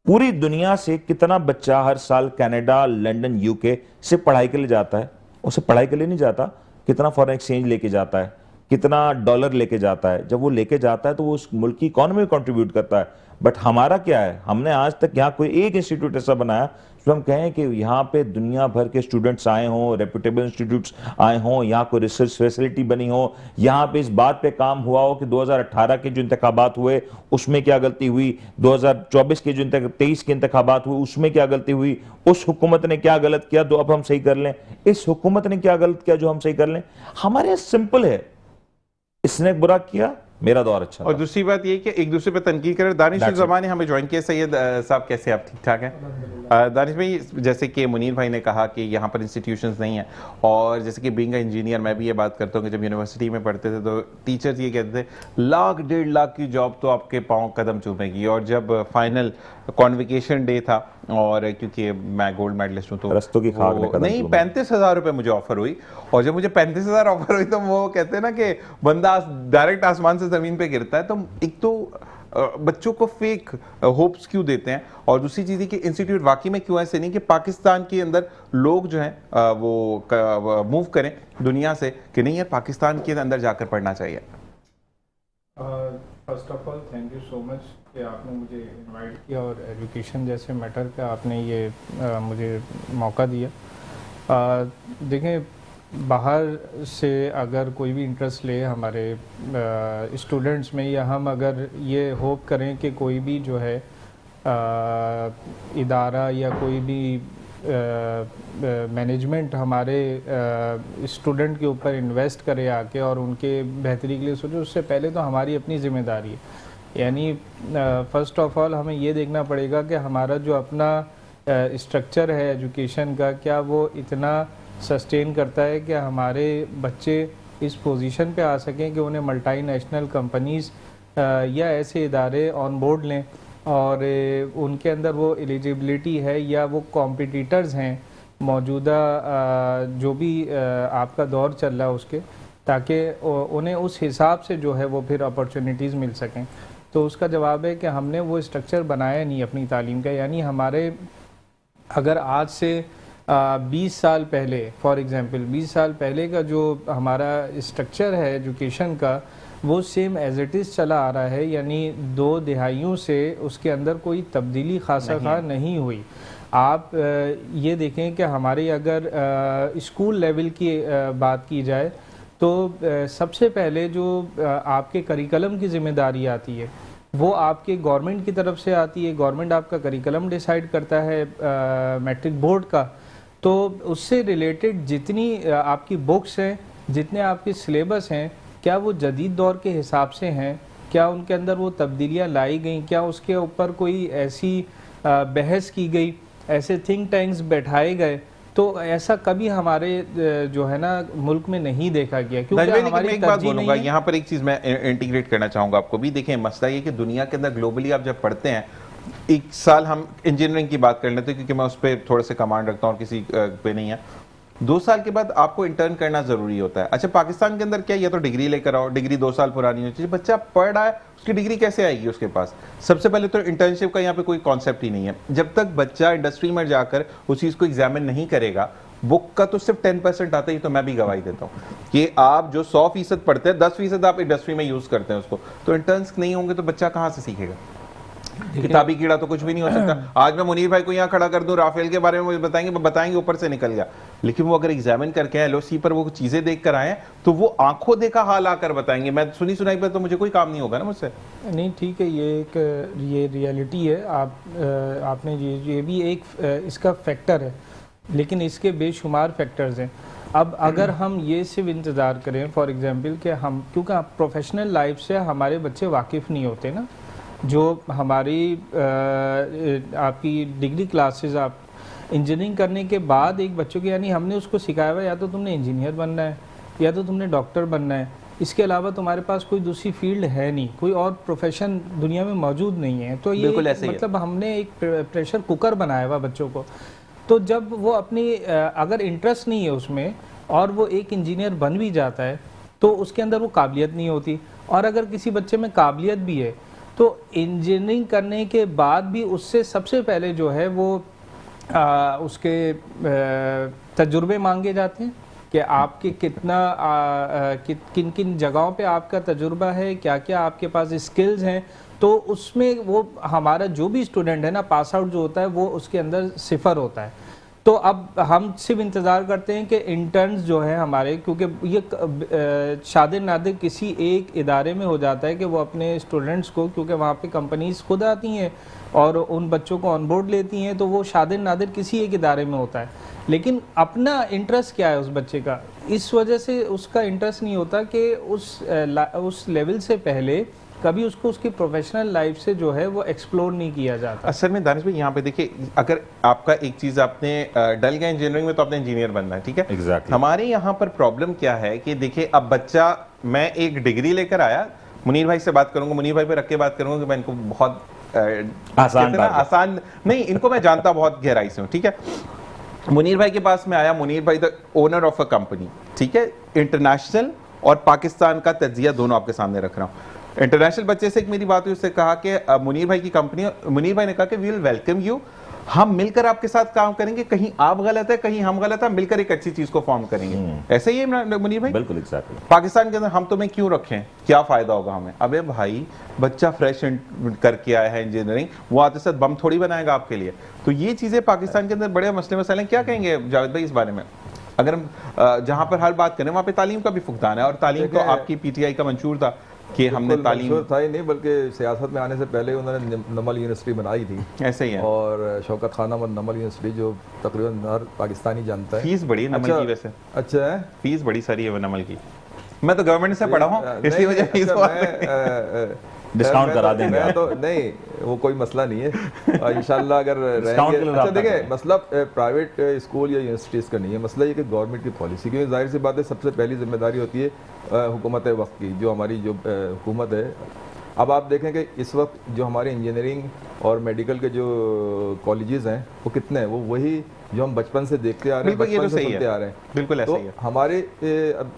पूरी दुनिया से कितना बच्चा हर साल कनाडा, लंदन, यूके से पढ़ाई के लिए जाता है। उसे पढ़ाई के लिए नहीं जाता, कितना फॉरेन एक्सचेंज लेके जाता है, कितना डॉलर लेके जाता है। जब वो लेके जाता है तो वो उस मुल्क की इकोनॉमी में कंट्रीब्यूट करता है। बट हमारा क्या है? हमने आज तक यहाँ कोई एक इंस्टीट्यूट ऐसा बनाया जो हम कहें कि यहाँ पे दुनिया भर के स्टूडेंट्स आए हों, रेप्यूटेबल इंस्टीट्यूट्स आए हों, यहाँ कोई रिसर्च फैसिलिटी बनी हो, यहाँ पे इस बात पे काम हुआ हो कि 2018 के जो इंतखाबात हुए उसमें क्या गलती हुई, 2024 के जो 23 के इंतखाबात हुए उसमें क्या गलती हुई, उस हुकूमत ने क्या गलत किया तो अब हम सही कर लें, इस हुकूमत ने क्या गलत किया जो हम सही कर लें। हमारे यहाँ सिंपल है, इसने बुरा किया, मेरा दौर अच्छा। और दूसरी बात ये कि एक दूसरे पे तनकीद करें। दानिश ज़मानी हमें ज्वाइन किया। सैयद साहब कैसे, आप ठीक ठाक हैं? दानिश भाई, जैसे कि मुनीर भाई ने कहा कि यहाँ पर इंस्टीट्यूशंस नहीं हैं, और जैसे कि बीइंग इंजीनियर मैं भी ये बात करता हूँ कि जब यूनिवर्सिटी में पढ़ते थे तो टीचर्स ये कहते थे 1-1.5 लाख की जॉब तो आपके पाँव कदम चूमेगी। और जब फाइनल कॉन्विकेशन डे था, और क्योंकि मैं गोल्ड मेडलिस्ट हूँ तो रस्तों की खाक में नहीं 35,000 रुपये मुझे ऑफर हुई। और जब मुझे 35,000 ऑफर हुई तो वो कहते हैं ना कि बंदा डायरेक्ट आसमान से जमीन पे गिरता है। तो एक तो बच्चों को फेक होप्स क्यों देते हैं, और दूसरी चीज़ कि इंस्टीट्यूट वाकई में क्यों ऐसे नहीं कि पाकिस्तान के अंदर लोग जो हैं वो मूव करें दुनिया से कि नहीं यार पाकिस्तान के अंदर जाकर पढ़ना चाहिए। First of all thank you so much कि आपने मुझे इनवाइट किया और एजुकेशन जैसे मैटर पे आपने ये मुझे मौका दिया। देखें, बाहर से अगर कोई भी इंटरेस्ट ले हमारे स्टूडेंट्स में, या हम अगर ये होप करें कि कोई भी जो है इदारा या कोई भी मैनेजमेंट हमारे स्टूडेंट के ऊपर इन्वेस्ट करे आके और उनके बेहतरी के लिए सोचे, उससे पहले तो हमारी अपनी ज़िम्मेदारी है। यानी फ़र्स्ट ऑफ ऑल हमें ये देखना पड़ेगा कि हमारा जो अपना स्ट्रक्चर है एजुकेशन का, क्या वो इतना सस्टेन करता है कि हमारे बच्चे इस पोजीशन पे आ सकें कि उन्हें मल्टीनेशनल कंपनीज़ या ऐसे इदारे ऑन बोर्ड लें और उनके अंदर वो एलिजिबिलिटी है या वो कॉम्पिटिटर्स हैं मौजूदा जो भी आपका दौर चल रहा है उसके, ताकि उन्हें उस हिसाब से जो है वो फिर अपॉर्चुनिटीज़ मिल सकें। तो उसका जवाब है कि हमने वो स्ट्रक्चर बनाया नहीं अपनी तालीम का। यानी हमारे अगर आज से 20 साल पहले, फॉर एग्ज़ाम्पल 20 साल पहले का जो हमारा स्ट्रक्चर है एजुकेशन का, वो सेम एज इट इज़ चला आ रहा है। यानी 2 दिहाइयों से उसके अंदर कोई तब्दीली खासा खा नहीं हुई। आप ये देखें कि हमारे अगर स्कूल लेवल की बात की जाए तो सबसे पहले जो आपके करिकुलम की ज़िम्मेदारी आती है वो आपके गवर्नमेंट की तरफ से आती है। गवर्नमेंट आपका करिकुलम डिसाइड करता है मैट्रिक बोर्ड का, तो उससे रिलेटेड जितनी आपकी बुक्स हैं, जितने आपके सिलेबस हैं, क्या वो जदीद दौर के हिसाब से हैं, क्या उनके अंदर वो तब्दीलियाँ लाई गई, क्या उसके ऊपर कोई ऐसी बहस की गई, ऐसे थिंक टैंक्स बैठाए गए। तो ऐसा कभी हमारे जो है ना मुल्क में नहीं देखा गया, क्योंकि हमारी एक बात बोलूँगा यहाँ पर, एक चीज़ मैं इंटीग्रेट करना चाहूँगा आपको भी। देखें, मसला ये कि दुनिया के अंदर ग्लोबली आप जब पढ़ते हैं, एक साल हम इंजीनियरिंग की बात कर लेते हैं क्योंकि मैं उस पर थोड़े से कमांड रखता हूँ और किसी पे नहीं है। 2 साल के बाद आपको इंटर्न करना जरूरी होता है। अच्छा, पाकिस्तान के अंदर क्या, ये तो डिग्री लेकर आओ, डिग्री 2 साल पुरानी होती है, बच्चा पढ़ रहा है उसकी डिग्री कैसे आएगी उसके पास? सबसे पहले तो इंटर्नशिप का यहाँ पे कोई कॉन्सेप्ट ही नहीं है। जब तक बच्चा इंडस्ट्री में जाकर उस चीज को एग्जामिन नहीं करेगा, बुक का तो सिर्फ 10% आता है, तो मैं भी गवाही देता हूँ कि आप जो 100% पढ़ते हैं 10% आप इंडस्ट्री में यूज करते हैं उसको, तो इंटर्न्स नहीं होंगे तो बच्चा कहाँ से सीखेगा? किताबी कीड़ा तो कुछ भी नहीं हो सकता। आज मैं मुनीर भाई को यहाँ खड़ा कर दूं, राफेल के बारे में मुझे बताएंगे ऊपर से निकल गया, लेकिन वो अगर एग्जामिन करके एलओसी पर वो चीजें देख कर आए तो वो आंखों देखा हाल आकर बताएंगे। मैं सुनी सुनाई पर तो मुझे कोई काम नहीं होगा ना मुझसे। नहीं, ठीक है, ये रियलिटी है। आपने ये भी एक इसका फैक्टर है, लेकिन इसके बेशुमार फैक्टर्स हैं। अब अगर हम ये सिर्फ इंतज़ार करें फॉर एग्जांपल कि हम, क्योंकि प्रोफेशनल लाइफ से हमारे बच्चे वाकिफ़ नहीं होते ना, जो हमारी आपकी डिग्री क्लासेस, आप इंजीनियरिंग करने के बाद एक बच्चों के, यानी हमने उसको सिखाया हुआ या तो तुमने इंजीनियर बनना है या तो तुमने डॉक्टर बनना है, इसके अलावा तुम्हारे पास कोई दूसरी फील्ड है नहीं, कोई और प्रोफेशन दुनिया में मौजूद नहीं है। तो ये मतलब हमने एक प्रेशर कुकर बनाया हुआ बच्चों को। तो जब वो अपनी अगर इंटरेस्ट नहीं है उसमें और वो एक इंजीनियर बन भी जाता है तो उसके अंदर वो काबिलियत नहीं होती। और अगर किसी बच्चे में काबिलियत भी है तो इंजीनियरिंग करने के बाद भी उससे सबसे पहले जो है वो उसके तजुर्बे मांगे जाते हैं कि आपके कितना किन किन जगहों पे आपका तजुर्बा है, क्या क्या आपके पास स्किल्स हैं। तो उसमें वो हमारा जो भी स्टूडेंट है ना, पास आउट जो होता है वो उसके अंदर 0 होता है। तो अब हम सिर्फ इंतज़ार करते हैं कि इंटर्न्स जो है हमारे, क्योंकि ये शादिर नादिर किसी एक इदारे में हो जाता है कि वो अपने स्टूडेंट्स को, क्योंकि वहाँ पे कंपनीज खुद आती हैं और उन बच्चों को ऑन बोर्ड लेती हैं, तो वो शादिर नादिर किसी एक इदारे में होता है। लेकिन अपना इंटरेस्ट क्या है उस बच्चे का, इस वजह से उसका इंटरेस्ट नहीं होता कि उस लेवल से पहले कभी उसको उसकी प्रोफेशनल लाइफ से जो है वो एक्सप्लोर नहीं किया जाता। असल में दानिश भाई यहाँ पे देखिए, अगर आपका एक चीज़ आपने डल गया इंजीनियरिंग में तो आपने इंजीनियर बनना है, ठीक है। Exactly. हमारे यहाँ पर प्रॉब्लम क्या है कि देखिए, अब बच्चा, मैं एक डिग्री लेकर आया, मुनीर भाई से बात करूंगा, मुनीर भाई पे रख के बात करूंगा कि मैं इनको बहुत आसान नहीं, इनको मैं जानता बहुत गहराई से हूँ, ठीक है। मुनीर भाई के पास में आया, मुनीर भाई the owner of a company, ठीक है, इंटरनेशनल और पाकिस्तान का तज्जिया दोनों आपके सामने रख रहा हूँ। इंटरनेशनल बच्चे से एक मेरी बात हुई, उससे कहा कि मुनीर भाई की कंपनी, मुनीर भाई ने कहा कि वी विल वेलकम यू, हम मिलकर आपके साथ काम करेंगे, कहीं आप गलत है कहीं हम गलत है, मिलकर एक अच्छी चीज को फॉर्म करेंगे। ऐसे ही है मुनीर भाई? बिल्कुल एग्जैक्टली। पाकिस्तान के अंदर हम तुम्हें क्यों रखें, क्या फायदा होगा हमें? अबे भाई, बच्चा फ्रेश करके आया है इंजीनियरिंग, वो आते साथ बम थोड़ी बनाएगा आपके लिए। तो ये चीजें पाकिस्तान के अंदर बड़े मसले मसाले। क्या कहेंगे जावेद भाई इस बारे में? अगर हम जहां पर हर बात करें वहां पे तालीम का भी फुकदान है, और तालीम तो आपकी पीटीआई का मंशूर था कि हमने तालीम था ही नहीं, बल्कि सियासत में आने से पहले उन्होंने नमल यूनिवर्सिटी बनाई थी। ऐसे ही है। और शौकत खान अहमद नमल यूनिवर्सिटी, जो तकरीबन हर पाकिस्तानी जानता है। फीस बड़ी नमल की वैसे। अच्छा है, फीस बड़ी सारी है वो नमल की। मैं तो गवर्नमेंट से पढ़ा हूँ, इसलिए मुझे फीस डिस्काउंट करा देंगे। तो नहीं, वो कोई मसला नहीं है इंशाल्लाह अगर रहेंगे। अच्छा देखिए, मसला प्राइवेट स्कूल या यूनिवर्सिटीज़ का नहीं है, मसला ये कि गवर्नमेंट की पॉलिसी, क्योंकि जाहिर सी बात है सबसे पहली जिम्मेदारी होती है हुकूमत वक्त की, जो हमारी जो हुकूमत है। अब आप देखें कि इस वक्त जो हमारे इंजीनियरिंग और मेडिकल के जो कॉलेजेस हैं वो कितने हैं, वो वही जो हम बचपन से देखते आ रहे हैं, बचपन से सुनते आ रहे हैं। बिल्कुल ऐसा तो ही है। हमारे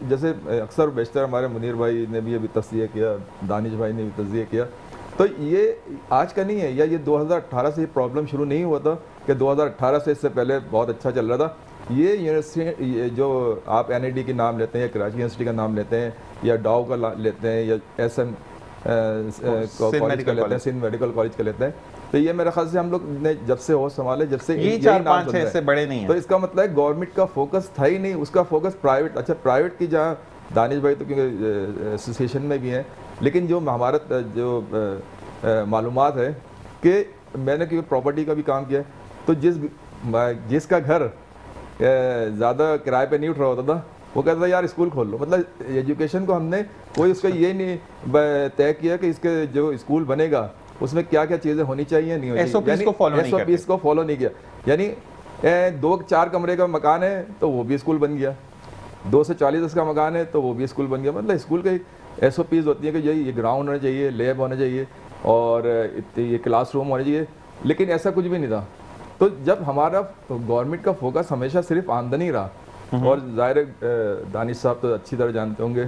जैसे अक्सर बेशतर हमारे मुनीर भाई ने भी अभी तस्दीक किया, दानिश भाई ने भी तस्दीक किया, तो ये आज का नहीं है, या ये 2018 से ये प्रॉब्लम शुरू नहीं हुआ था कि 2018 से, इससे पहले बहुत अच्छा चल रहा था। ये यूनिवर्सिटी जो आप NID की नाम लेते हैं या कराची यूनिवर्सिटी का नाम लेते हैं या डाउ का लेते हैं या SM कॉलेज का लेते हैं, सिंध मेडिकल कॉलेज का लेते हैं, तो ये मेरे ख्याल से हम लोग ने जब से होश संभाले, जब से ये 4-5 है, इससे बड़े नहीं है। तो इसका मतलब है गवर्नमेंट का फोकस था ही नहीं, उसका फोकस प्राइवेट। अच्छा, प्राइवेट की जहाँ दानिश भाई तो क्योंकि एसोसिएशन में भी हैं, लेकिन जो हमारा जो मालूमात है कि मैंने क्योंकि प्रॉपर्टी का भी काम किया है, तो जिसका घर ज़्यादा किराए पे नहीं उठ रहा होता था, वो कहता था यार स्कूल खोल लो। मतलब एजुकेशन को हमने कोई उसका ये नहीं तय किया कि इसके जो स्कूल बनेगा उसमें क्या क्या चीज़ें होनी चाहिए, नहीं होनी चाहिए, SOPs को फॉलो नहीं किया। यानी 2-4 कमरे का मकान है तो वो भी स्कूल बन गया, 2 से 40 का मकान है तो वो भी स्कूल बन गया। मतलब स्कूल के SOPs होती है कि ये ग्राउंड होना चाहिए, लैब होना चाहिए और ये क्लासरूम होना चाहिए, लेकिन ऐसा कुछ भी नहीं था। तो जब हमारा गवर्नमेंट का फोकस हमेशा सिर्फ आमदनी रहा, और ज़ाहिर है दानिश साहब तो अच्छी तरह जानते होंगे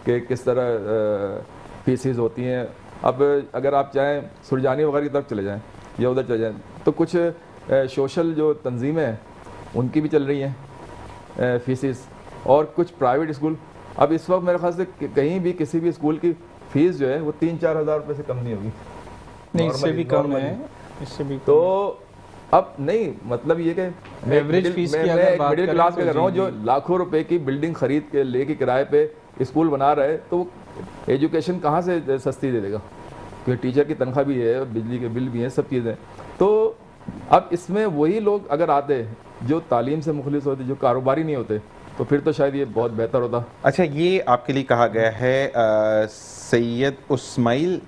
कि किस तरह फीसिस होती हैं। अब अगर आप चाहें सुरजानी वगैरह की तरफ चले जाएं या उधर चले जाएं तो कुछ सोशल जो तंजीमें हैं उनकी भी चल रही हैं फीसिस, और कुछ प्राइवेट स्कूल। अब इस वक्त मेरे ख्याल से कहीं भी किसी भी स्कूल की फ़ीस जो है वो 3-4 हज़ार रुपये से कम नहीं होगी। नहीं, इससे भी कम है, इससे भी तो अब नहीं, मतलब ये कि एवरेज फीस की अगर बात मिडिल करें क्लास तो में कर रहा हूँ जी, जो लाखों रुपए की बिल्डिंग खरीद के लेके किराए पे स्कूल बना रहे, तो एजुकेशन कहाँ से सस्ती दे देगा? क्योंकि टीचर की तनख्वाह भी है, बिजली के बिल भी हैं, सब चीज़ें। तो अब इसमें वही लोग अगर आते जो तालीम से मुखलिस होते, जो कारोबारी नहीं होते, तो फिर तो शायद ये बहुत बेहतर होता। अच्छा, ये आपके लिए कहा गया है सैयद इस्माइल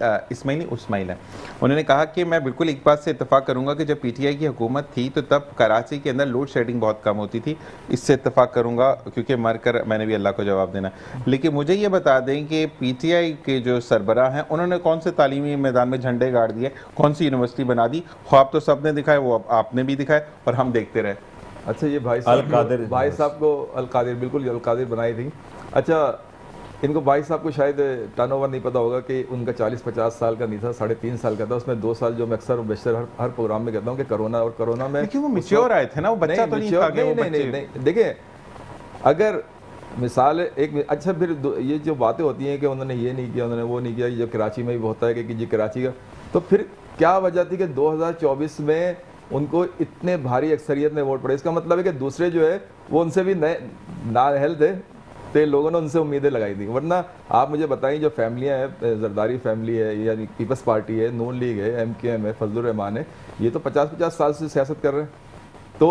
है, उन्होंने कहा कि मैं बिल्कुल एक बात से इत्तेफाक करूंगा कि जब पीटीआई की हुकूमत थी तो तब कराची के अंदर लोड शेडिंग बहुत कम होती थी। इससे इत्तेफाक करूंगा क्योंकि मर कर मैंने भी अल्लाह को जवाब देना। लेकिन मुझे ये बता दें कि पीटीआई के जो सरबराह हैं उन्होंने कौन से तालीमी मैदान में झंडे गाड़ दिए, कौन सी यूनिवर्सिटी बना दी? ख्वाब तो सबने दिखाए, वो आपने भी दिखाए और हम देखते रहे। अच्छा, ये भाई साहब को अल-कादिर, बिल्कुल अल-कादिर बनाई थी। अच्छा, इनको भाई साहब को शायद टर्नओवर नहीं पता होगा कि उनका 40-50 साल का नहीं था, 3.5 साल का था। उसमें 2 साल जो मैं अक्सर बेशतर हर प्रोग्राम में कहता हूँ कि कोरोना में वो मैच्योर आए थे ना, वो बच्चा तो नहीं था। नहीं, देखिए अगर मिसाल एक अच्छा, फिर ये जो बातें होती हैं कि उन्होंने ये नहीं किया, उन्होंने वो नहीं किया, ये कराची में भी होता है कि जी कराची का, तो फिर क्या वजह थी कि 2024 में उनको इतने भारी अक्सरियत में वोट पड़े? इसका मतलब है कि दूसरे जो है वो उनसे भी नाअहल थे, तो लोगों ने उनसे उम्मीदें लगाई थी। वरना आप मुझे बताएं, जो फैमिलियां हैं, जरदारी फैमिली है, यानी पीपल्स पार्टी है, नून लीग है, एमकेएम है, फजलुर रहमान है, ये तो 50-50 साल से सियासत कर रहे हैं, तो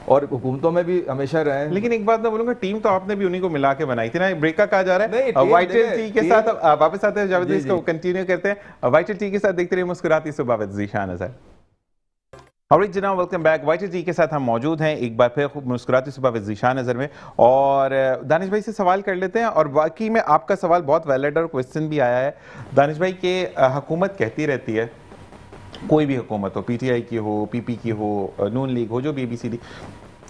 और हुकूमतों में भी हमेशा रहे हैं। लेकिन एक बात मैं बोलूंगा, टीम तो आपने भी उन्हीं को मिला के बनाई थी ना। ब्रेक का कहा जा रहा है नहीं, वाइटल टी के साथ वापस आते हैं, जावेद इसको कंटिन्यू करते हैं। वाइटल टी के साथ देखते रहिए मुस्कुराती सुबह विद ज़ीशान अज़हर। ऑलराइट जनाब, वेलकम बैक। वाइटल जी के साथ हम मौजूद हैं एक बार फिर मुस्कुराती सुबह विद ज़ीशान अज़हर में, और दानिश भाई से सवाल कर लेते हैं। और बाकी में आपका सवाल बहुत वैलिड और क्वेश्चन भी आया है दानिश भाई के हुकूमत कहती रहती है, कोई भी हुकूमत हो, पीटीआई की हो, पीपी की हो, नून लीग हो, जो भी ABCD,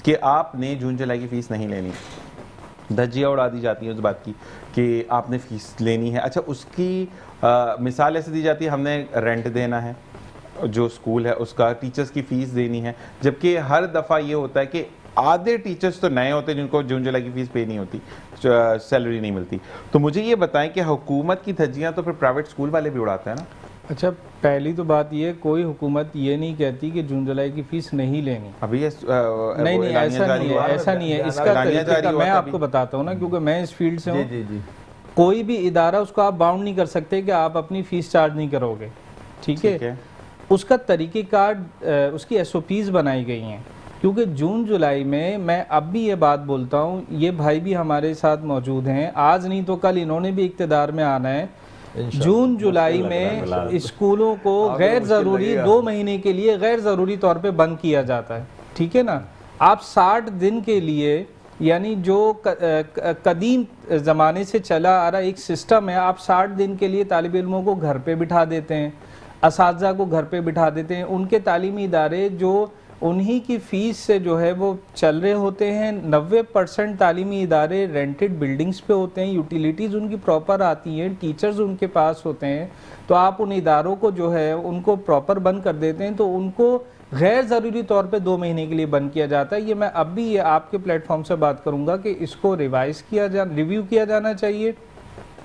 कि आपने जून जुलाई की फ़ीस नहीं लेनी। धज्जियाँ उड़ा दी जाती हैं उस बात की कि आपने फ़ीस लेनी है। अच्छा, उसकी मिसाल ऐसे दी जाती है, हमने रेंट देना है, जो स्कूल है उसका, टीचर्स की फ़ीस देनी है, जबकि हर दफ़ा ये होता है कि आधे टीचर्स तो नए होते हैं जिनको जून जुलाई की फ़ीस पे नहीं होती, सैलरी नहीं मिलती। तो मुझे ये बताएं कि हुकूमत की धज्जियाँ तो फिर प्राइवेट स्कूल वाले भी उड़ाते हैं ना? अच्छा, पहली तो बात ये, कोई हुकूमत ये नहीं कहती कि जून जुलाई की फ़ीस नहीं लेनी। अभी ये नहीं, ऐसा नहीं है। इसका तरीका मैं आपको बताता हूँ ना, क्योंकि मैं इस फील्ड से हूँ। जी। कोई भी इदारा, उसको आप बाउंड नहीं कर सकते कि आप अपनी फ़ीस चार्ज नहीं करोगे, ठीक है? उसका तरीक़ेकार, उसकी SOPs बनाई गई हैं। क्योंकि जून जुलाई में, मैं अब भी ये बात बोलता हूँ, ये भाई भी हमारे साथ मौजूद हैं, आज नहीं तो कल इन्होंने भी इक़्तिदार में आना है। जून जुलाई में स्कूलों को गैर ज़रूरी 2 महीने के लिए गैर ज़रूरी तौर पे बंद किया जाता है, ठीक है ना? आप 60 दिन के लिए, यानी जो कदीम ज़माने से चला आ रहा एक सिस्टम है, आप 60 दिन के लिए तालिब इल्मों को घर पे बिठा देते हैं, असातिज़ा को घर पे बिठा देते हैं। उनके तालीमी इदारे जो उन्हीं की फ़ीस से जो है वो चल रहे होते हैं। 90% तालीमी इदारे रेंटेड बिल्डिंग्स पे होते हैं, यूटिलिटीज़ उनकी प्रॉपर आती हैं, टीचर्स उनके पास होते हैं। तो आप उन इदारों को जो है उनको प्रॉपर बंद कर देते हैं, तो उनको गैर ज़रूरी तौर पे 2 महीने के लिए बंद किया जाता है। ये मैं अब भी ये आपके प्लेटफॉर्म से बात करूँगा कि इसको रिव्यू किया जाना चाहिए,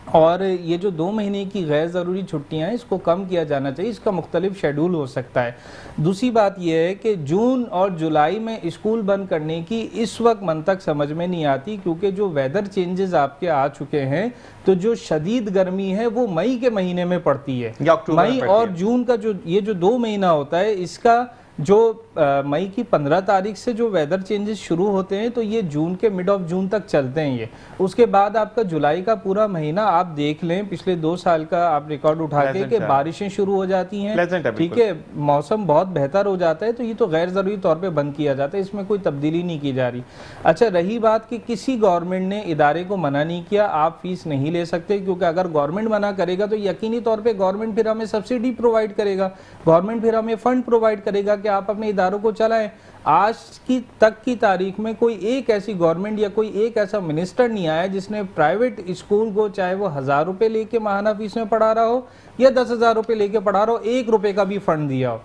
और ये जो 2 महीने की गैर ज़रूरी छुट्टियाँ हैं इसको कम किया जाना चाहिए। इसका मुख्तलिफ शेड्यूल हो सकता है। दूसरी बात यह है कि जून और जुलाई में स्कूल बंद करने की इस वक्त मंतक समझ में नहीं आती, क्योंकि जो वेदर चेंजेस आपके आ चुके हैं, तो जो शदीद गर्मी है वो मई के महीने में पड़ती है। मई और जून का ये जो 2 महीना होता है, इसका जो मई की 15 तारीख से जो वेदर चेंजेस शुरू होते हैं, तो ये जून के मिड ऑफ जून तक चलते हैं ये। उसके बाद आपका जुलाई का पूरा महीना आप देख लें, पिछले 2 साल का आप रिकॉर्ड उठा के, कि बारिशें शुरू हो जाती हैं, ठीक है, मौसम बहुत बेहतर हो जाता है। तो ये तो गैर ज़रूरी तौर पे बंद किया जाता है, इसमें कोई तब्दीली नहीं की जा रही। अच्छा, रही बात कि किसी गवर्नमेंट ने इदारे को मना नहीं किया, आप फीस नहीं ले सकते, क्योंकि अगर गवर्नमेंट मना करेगा तो यकीनी तौर पर गवर्नमेंट फिर हमें सब्सिडी प्रोवाइड करेगा, गवर्नमेंट फिर हमें फंड प्रोवाइड करेगा कि आप अपने इदारों को चलाएं। आज की तक की तारीख में कोई एक ऐसी गवर्नमेंट या कोई एक ऐसा मिनिस्टर नहीं आया जिसने प्राइवेट स्कूल को, चाहे वो 1000 रुपए लेके माहाना फीस में पढ़ा रहा हो या 10,000 रुपए लेके पढ़ा रहा हो, 1 रुपए का भी फंड दिया हो।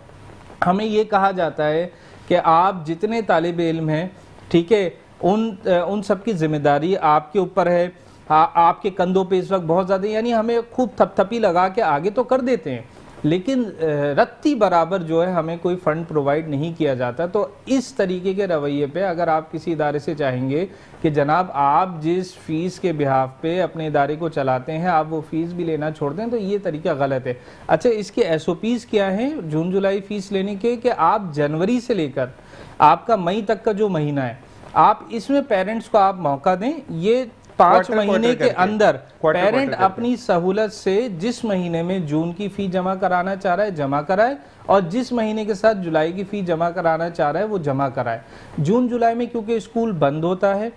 हमें ये कहा जाता है कि आप जितने तालिब इल्म हैं, ठीक है, उन सब की जिम्मेदारी आपके ऊपर है, आपके कंधों पे इस वक्त बहुत ज़्यादा, यानी हमें खूब थपथपी लगा के आगे तो कर देते हैं, लेकिन रत्ती बराबर जो है हमें कोई फंड प्रोवाइड नहीं किया जाता। तो इस तरीके के रवैये पे अगर आप किसी इदारे से चाहेंगे कि जनाब आप जिस फीस के बिहाफ पे अपने इदारे को चलाते हैं आप वो फीस भी लेना छोड़ दें, तो ये तरीका गलत है। अच्छा, इसके SOPs क्या हैं जून जुलाई फीस लेने के, कि आप जनवरी से लेकर आपका मई तक का जो महीना है, आप इसमें पेरेंट्स को आप मौका दें, ये 5 महीने के अंदर पेरेंट अपनी सहूलत से जिस महीने में जून की फी जमा कराना चाह रहा है जमा कराए, और जिस महीने के साथ जुलाई की फी जमा कराना चाह रहा है वो जमा कराए। जून जुलाई में क्योंकि स्कूल बंद होता है,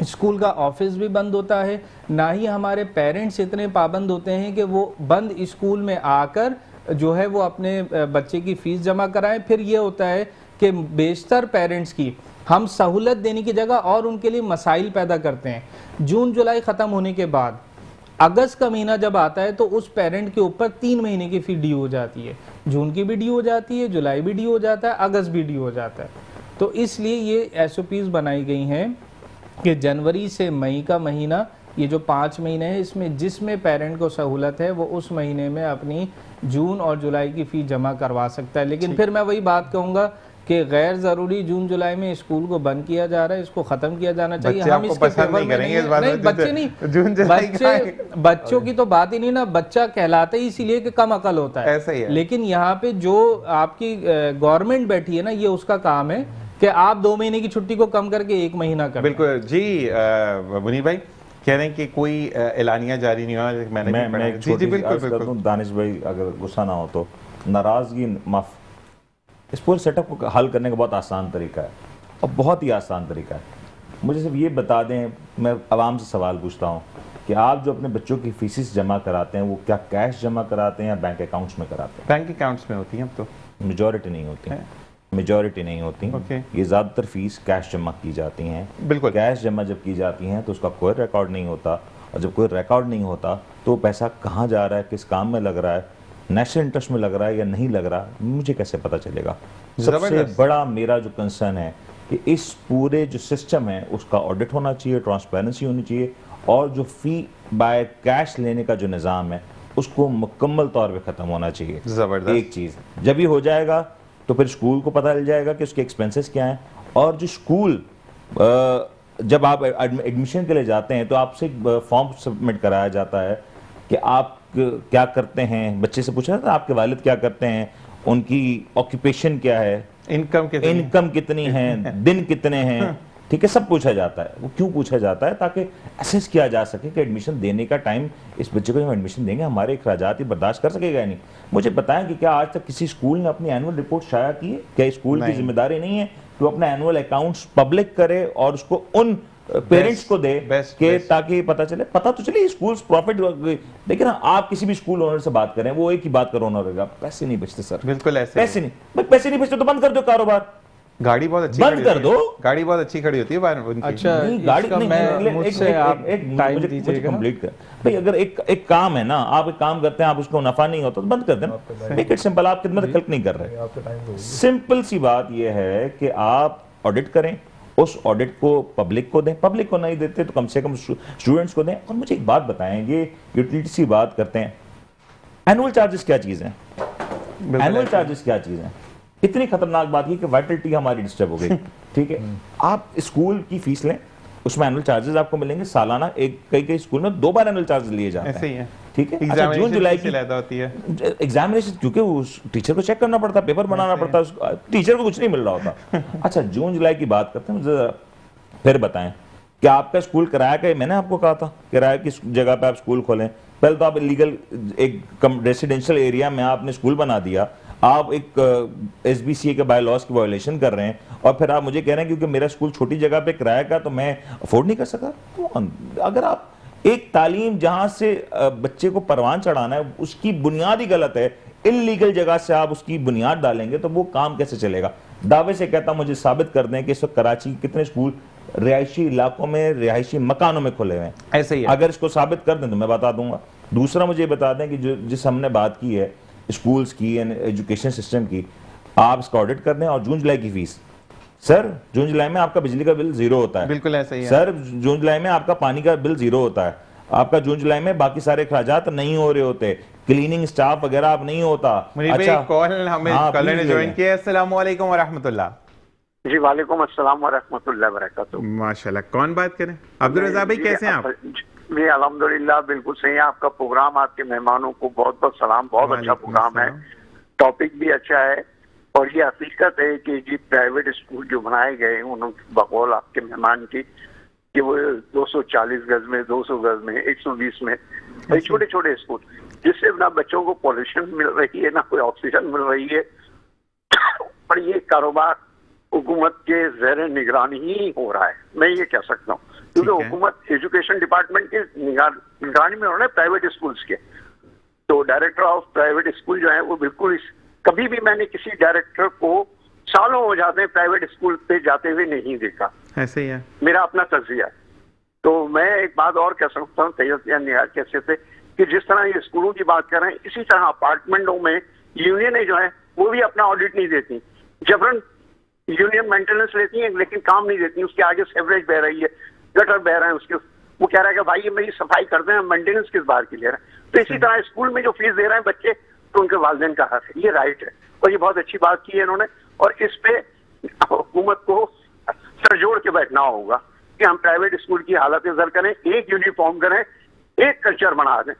स्कूल का ऑफिस भी बंद होता है, ना ही हमारे पेरेंट्स इतने पाबंद होते हैं कि वो बंद स्कूल में आकर जो है वो अपने बच्चे की फीस जमा कराएं। फिर ये होता है कि बेशतर पेरेंट्स की हम सहूलत देने की जगह और उनके लिए मसाइल पैदा करते हैं। जून जुलाई ख़त्म होने के बाद अगस्त का महीना जब आता है तो उस पेरेंट के ऊपर 3 महीने की फ़ी ड्यू हो जाती है, जून की भी ड्यू हो जाती है, जुलाई भी ड्यू हो जाता है, अगस्त भी ड्यू हो जाता है। तो इसलिए ये SOPs बनाई गई हैं कि जनवरी से मई का महीना, ये जो 5 महीने हैं, इसमें जिसमें पेरेंट को सहूलत है वो उस महीने में अपनी जून और जुलाई की फ़ी जमा करवा सकता है। लेकिन फिर मैं वही बात कहूँगा कि गैर ज़रूरी जून जुलाई में स्कूल को बंद किया जा रहा है, इसको ख़त्म किया जाना चाहिए। हम इसके फेवर में नहीं, बच्चे नहीं, जून जुलाई बच्चों की तो बात ही नहीं ना, बच्चा कहलाता ही इसीलिए कि कम अकल होता है, ऐसा ही है। लेकिन यहाँ पे जो आपकी गवर्नमेंट बैठी है ना, ये उसका काम है कि आप 2 महीने की छुट्टी को कम करके 1 महीना कर। बिल्कुल जी। मुनीर भाई कह रहे हैं कि कोई एलानिया जारी नहीं हुआ, मैंने जी बिल्कुल दानिश भाई अगर गुस्सा ना हो तो, नाराजगी माफ, इस पूरे सेटअप को हल करने का बहुत आसान तरीका है और बहुत ही आसान तरीका है। मुझे सिर्फ ये बता दें, मैं आवाम से सवाल पूछता हूँ कि आप जो अपने बच्चों की फीसिस जमा कराते हैं वो क्या कैश जमा कराते हैं या बैंक अकाउंट्स में कराते हैं? बैंक अकाउंट्स में होती हैं अब तो, मेजॉरिटी नहीं होती है, मेजॉरिटी नहीं होती। ये ज़्यादातर फीस कैश जमा की जाती हैं। बिल्कुल, कैश जमा जब की जाती हैं तो उसका कोई रिकॉर्ड नहीं होता, और जब कोई रिकॉर्ड नहीं होता तो पैसा कहाँ जा रहा है, किस काम में लग रहा है, नेशनल इंटरेस्ट में लग रहा है या नहीं लग रहा, मुझे कैसे पता चलेगा? सबसे बड़ा मेरा जो कंसर्न है कि इस पूरे जो सिस्टम है उसका ऑडिट होना चाहिए, ट्रांसपेरेंसी होनी चाहिए, और जो फी बाय कैश लेने का जो निज़ाम है उसको मुकम्मल तौर पे ख़त्म होना चाहिए। ज़बरदस्त। एक चीज़ जब ये हो जाएगा तो फिर स्कूल को पता चल जाएगा कि उसके एक्सपेंसेस क्या हैं, और जो स्कूल जब आप एडमिशन के लिए जाते हैं तो आपसे फॉर्म सबमिट कराया जाता है कि आप क्या करते हैं, बच्चे से पूछा था आपके वालिद क्या करते हैं, उनकी ऑक्यूपेशन क्या है, इनकम कितनी है, दिन कितने हैं, ठीक है, सब पूछा जाता है। वो क्यों पूछा जाता है? ताकि असेस किया जा सके कि एडमिशन देने का टाइम, इस बच्चे को जब एडमिशन देंगे हमारे अखराजात ही बर्दाश्त कर सकेगा या नहीं। मुझे बताएं कि क्या आज तक किसी स्कूल ने अपनी एनुअल रिपोर्ट शाया की है? क्या स्कूल की जिम्मेदारी नहीं है कि वो अपना एनुअल अकाउंट्स पब्लिक करे और उसको उन पेरेंट्स को दे के ताकि पता चले, पता तो चले स्कूल प्रॉफिट। लेकिन आप किसी भी स्कूल ओनर से बात करें, वो एक ही बात करो ओनर, पैसे नहीं बचते सर, बिल्कुल ऐसे पैसे नहीं बचते तो बंद कर दो कारोबार, गाड़ी बहुत अच्छी बंद कर दो, गाड़ी बहुत अच्छी खड़ी होती है बाहर उनकी। अच्छा, गाड़ी मुझसे आप टाइम मुझे कंप्लीट कर भाई। अगर एक काम है ना, आप एक काम करते हैं, आप उसको नफा नहीं होता तो बंद कर देना, मेक इट सिंपल। आप खिदमत खल्क नहीं कर रहे। सिंपल सी बात यह है कि आप ऑडिट करें, उस ऑडिट को पब्लिक को दें, पब्लिक को नहीं देते तो कम से कम स्टूडेंट्स को दें। और मुझे एक बात बताएंगे, यूटिलिटी की बात करते हैं, एनुअल चार्जेस क्या चीज़ है? एनुअल चार्जेस क्या चीज़ है? इतनी खतरनाक बात है कि वाइटलिटी हमारी डिस्टर्ब हो गई। ठीक है, आप स्कूल की फीस लें, उसमें एनुअल चार्जेस आपको मिलेंगे सालाना। कई स्कूल में 2 बार एनुअल चार्जेस लिए जाते हैं। ऐसे ही है, ठीक है। अच्छा, जून जुलाई की ज़्यादा होती है एग्जामिनेशन, क्योंकि उस टीचर को चेक करना पड़ता है, पेपर बनाना पड़ता है, टीचर को कुछ नहीं मिल रहा होता। अच्छा, जून जुलाई की बात करते हैं, मुझे फिर बताएं क्या आपका स्कूल किराया का? मैंने आपको कहा था किराया किस जगह पे आप स्कूल खोलें। पहले तो आप इलीगल एक रेसिडेंशियल एरिया में आपने स्कूल बना दिया, आप एक SBCA के बाय लॉस की वायलेशन कर रहे हैं, और फिर आप मुझे कह रहे हैं क्योंकि मेरा स्कूल छोटी जगह पे किराया का तो मैं अफोर्ड नहीं कर सका। अगर आप एक तालीम जहां से बच्चे को परवान चढ़ाना है उसकी बुनियाद ही गलत है, इलीगल जगह से आप उसकी बुनियाद डालेंगे तो वो काम कैसे चलेगा। दावे से कहता हूं मुझे साबित कर दें कि इस वक्त कराची के कितने स्कूल रिहायशी इलाकों में, रिहायशी मकानों में खुले हुए हैं। ऐसे ही है। अगर इसको साबित कर दें तो मैं बता दूंगा। दूसरा मुझे बता दें कि जिस हमने बात की है स्कूल्स की एंड एजुकेशन सिस्टम की, आप इसका ऑडिट कर दें और जून जुलाई की फीस, सर जून जुलाई में आपका बिजली का बिल 0 होता है। बिल्कुल ऐसा ही है सर जून जुलाई में आपका पानी का बिल 0 होता है। आपका जून जुलाई में बाकी सारे खर्चात नहीं हो रहे होते, क्लीनिंग स्टाफ वगैरह आप नहीं होता। अच्छा कॉल हमें हाँ, कॉलर ने please ज्वाइन ले किया। अस्सलाम वालेकुम व रहमतुल्लाह। जी वालेकुम अस्सलाम व रहमतुल्लाहि व बरकातुहू। माशाल्लाह, कौन बात करें? अब्दुल रज़ा भाई कैसे हैं आप? जी अल्हम्दुलिल्लाह बिल्कुल सही है। आपका प्रोग्राम, आपके मेहमानों को बहुत बहुत सलाम। बहुत अच्छा वालेकुम प्रोग्राम है, टॉपिक भी अच्छा है और ये हकीकत है कि जी प्राइवेट स्कूल जो बनाए गए उन्होंने बकौल आपके मेहमान की कि वो 240 गज में, 200 गज में, 120 में, छोटे छोटे स्कूल जिससे ना बच्चों को पॉल्यूशन मिल रही है ना कोई ऑक्सीजन मिल रही है। पर ये कारोबार हुकूमत के ज़ेर निगरानी ही हो रहा है, मैं ये कह सकता हूँ, क्योंकि हुकूमत एजुकेशन डिपार्टमेंट के निगरानी में हो रहा है प्राइवेट स्कूल्स के। तो डायरेक्टर ऑफ प्राइवेट स्कूल जो है वो बिल्कुल कभी भी मैंने किसी डायरेक्टर को सालों हो जाते हैं प्राइवेट स्कूल पे जाते हुए नहीं देखा। ऐसे ही है, मेरा अपना तज्जिया। तो मैं एक बात और कह सकता हूँ तैयब या निहार कैसे थे कि जिस तरह ये स्कूलों की बात कर रहे हैं, इसी तरह अपार्टमेंटों में यूनियनें जो है वो भी अपना ऑडिट नहीं देती। जबरन यूनियन मेंटेनेंस लेती है लेकिन काम नहीं देती। उसके आगे सेवरेज बह रही है, गटर बह रहा है, उसके वो कह रहा है कि भाई ये मेरी सफाई कर दें, मेंटेनेंस किस बार की ले रहे हैं। तो इसी तरह स्कूल में जो फीस दे रहे हैं बच्चे, तो उनके वालिदैन का हक है, ये राइट है। और ये बहुत अच्छी बात की है इन्होंने, और इस पे हुकूमत को सर जोड़ के बैठना होगा कि हम प्राइवेट स्कूल की हालत इज़्ज़त करें, एक यूनिफॉर्म करें, एक कल्चर बना दें।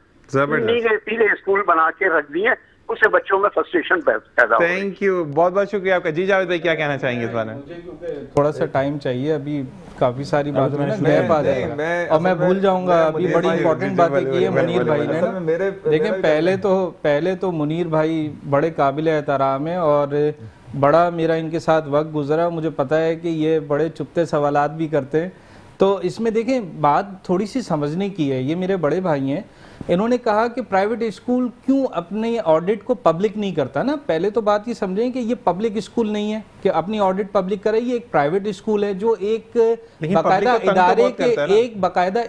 नीले पीले स्कूल बना के रख दिए, उससे बच्चों में फ्रस्ट्रेशन पैदा हो। थैंक यू, बहुत बहुत शुक्रिया आपका। जी जावेद भाई क्या कहना चाहेंगे इस बारे में? मुझे क्योंकि थोड़ा सा टाइम चाहिए, अभी काफी सारी बातें ना मैं- गैप आ नहीं, जाएगा मैं- और मैं असल में- भूल जाऊंगा। मैं अभी मुनीर बड़ी भाई- इंपॉर्टेंट जी, बातें की है बोलिए, मुनीर भाई ने असल में मेरे- देखें मेरा- पहले तो मुनीर भाई बड़े काबिल एहतराम है और बड़ा मेरा इनके साथ वक्त गुजरा। मुझे पता है कि ये बड़े चुपते सवालात भी करते हैं। तो इसमें देखें बात थोड़ी सी समझने की है। ये मेरे बड़े भाई हैं, इन्होंने कहा कि प्राइवेट स्कूल क्यों अपने ऑडिट को पब्लिक नहीं करता ना। पहले तो बात ये समझें कि ये पब्लिक स्कूल नहीं है कि अपनी ऑडिट पब्लिक करे। ये एक प्राइवेट स्कूल है जो एक बाकायदा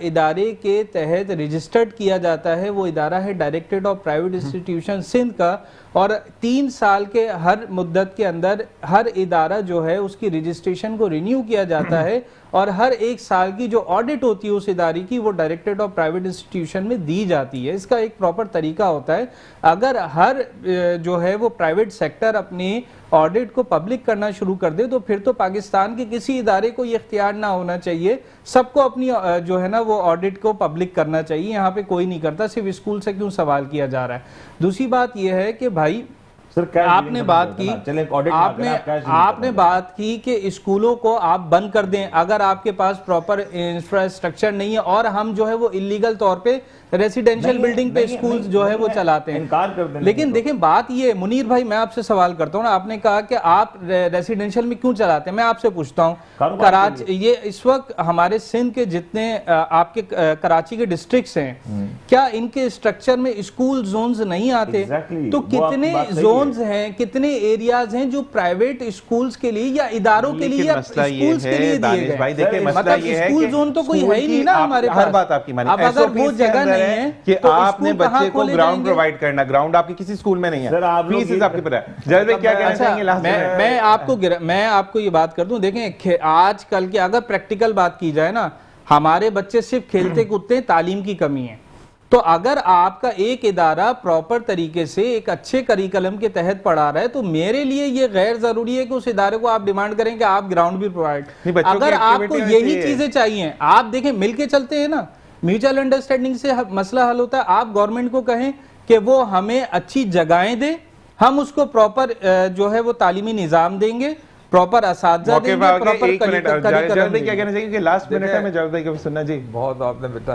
इदारे के तहत रजिस्टर्ड किया जाता है। वो इदारा है directorate of private institution Sindh का, और 3 साल के हर मुद्दत के अंदर हर इदारा जो है उसकी रजिस्ट्रेशन को रिन्यू किया जाता है, और हर 1 साल की जो ऑडिट होती है उस इदारे की वो डायरेक्टरेट ऑफ प्राइवेट इंस्टीट्यूशन में दी जाती है। इसका एक प्रॉपर तरीका होता है। अगर हर जो है वो प्राइवेट सेक्टर अपनी ऑडिट को पब्लिक करना शुरू कर दे तो फिर तो पाकिस्तान के किसी इदारे को ये इख्तियार ना होना चाहिए, सबको अपनी जो है ना वो ऑडिट को पब्लिक करना चाहिए। यहाँ पे कोई नहीं करता, सिर्फ स्कूल से क्यों सवाल किया जा रहा है। दूसरी बात यह है कि भाई आपने बात की आपने बात की कि स्कूलों को आप बंद कर दें अगर आपके पास प्रॉपर इंफ्रास्ट्रक्चर नहीं है, और हम जो है वो इलीगल तौर पे रेसिडेंशियल बिल्डिंग पे स्कूल जो है वो चलाते हैं। लेकिन देखें बात ये, मुनीर भाई मैं आपसे सवाल करता हूँ ना, आपने कहा कि आप रेसिडेंशियल में क्यों चलाते हैं। मैं आपसे पूछता हूँ, कराची ये इस वक्त हमारे सिंध के जितने आपके कराची के डिस्ट्रिक्ट्स हैं, क्या इनके स्ट्रक्चर में स्कूल जोन्स नहीं आते? तो कितने जोन्स हैं, कितने एरियाज हैं जो प्राइवेट स्कूल्स के लिए या इदारों के लिए या स्कूल्स के लिए दिए गए? मतलब स्कूल जोन तो कोई है ही नहीं ना हमारे पास। हर बात आपकी मानी। अब अगर वो जगह नहीं है कि तो आपने स्कूल कहाँ बच्चे को खोले ग्राउंड जाएंगे? प्रोवाइड करना, ग्राउंड आपके किसी स्कूल में नहीं है, सर, आप लोग फीस ये- आपकी पता है। जज भाई क्या कहना चाहेंगे लास्ट में? मैं आपको ये बात कर दूं, देखें आजकल की अगर प्रैक्टिकल बात की जाए ना, हमारे बच्चे सिर्फ खेलते कूदते हैं, तालीम की कमी है। तो अगर आपका एक इदारा प्रॉपर तरीके से एक अच्छे करिकुलम के तहत पढ़ा रहा है तो मेरे लिए ये गैर जरूरी है कि उस इदारे को आप डिमांड करें कि आप ग्राउंड भी प्रोवाइड। अगर आपको यही चीजें चाहिए, आप देखें मिलके चलते हैं ना, म्यूचुअल अंडरस्टैंडिंग से मसला हल होता है। आप गवर्नमेंट को कहें कि वो हमें अच्छी जगहें दे, हम उसको प्रॉपर जो है वो तालीमी निज़ाम देंगे, प्रॉपर असातिज़ा देंगे, प्रॉपर क्या कहना चाहिए कि लास्ट मिनट है, मैं जावेद भाई को सुनना जी। बहुत आपने बेटा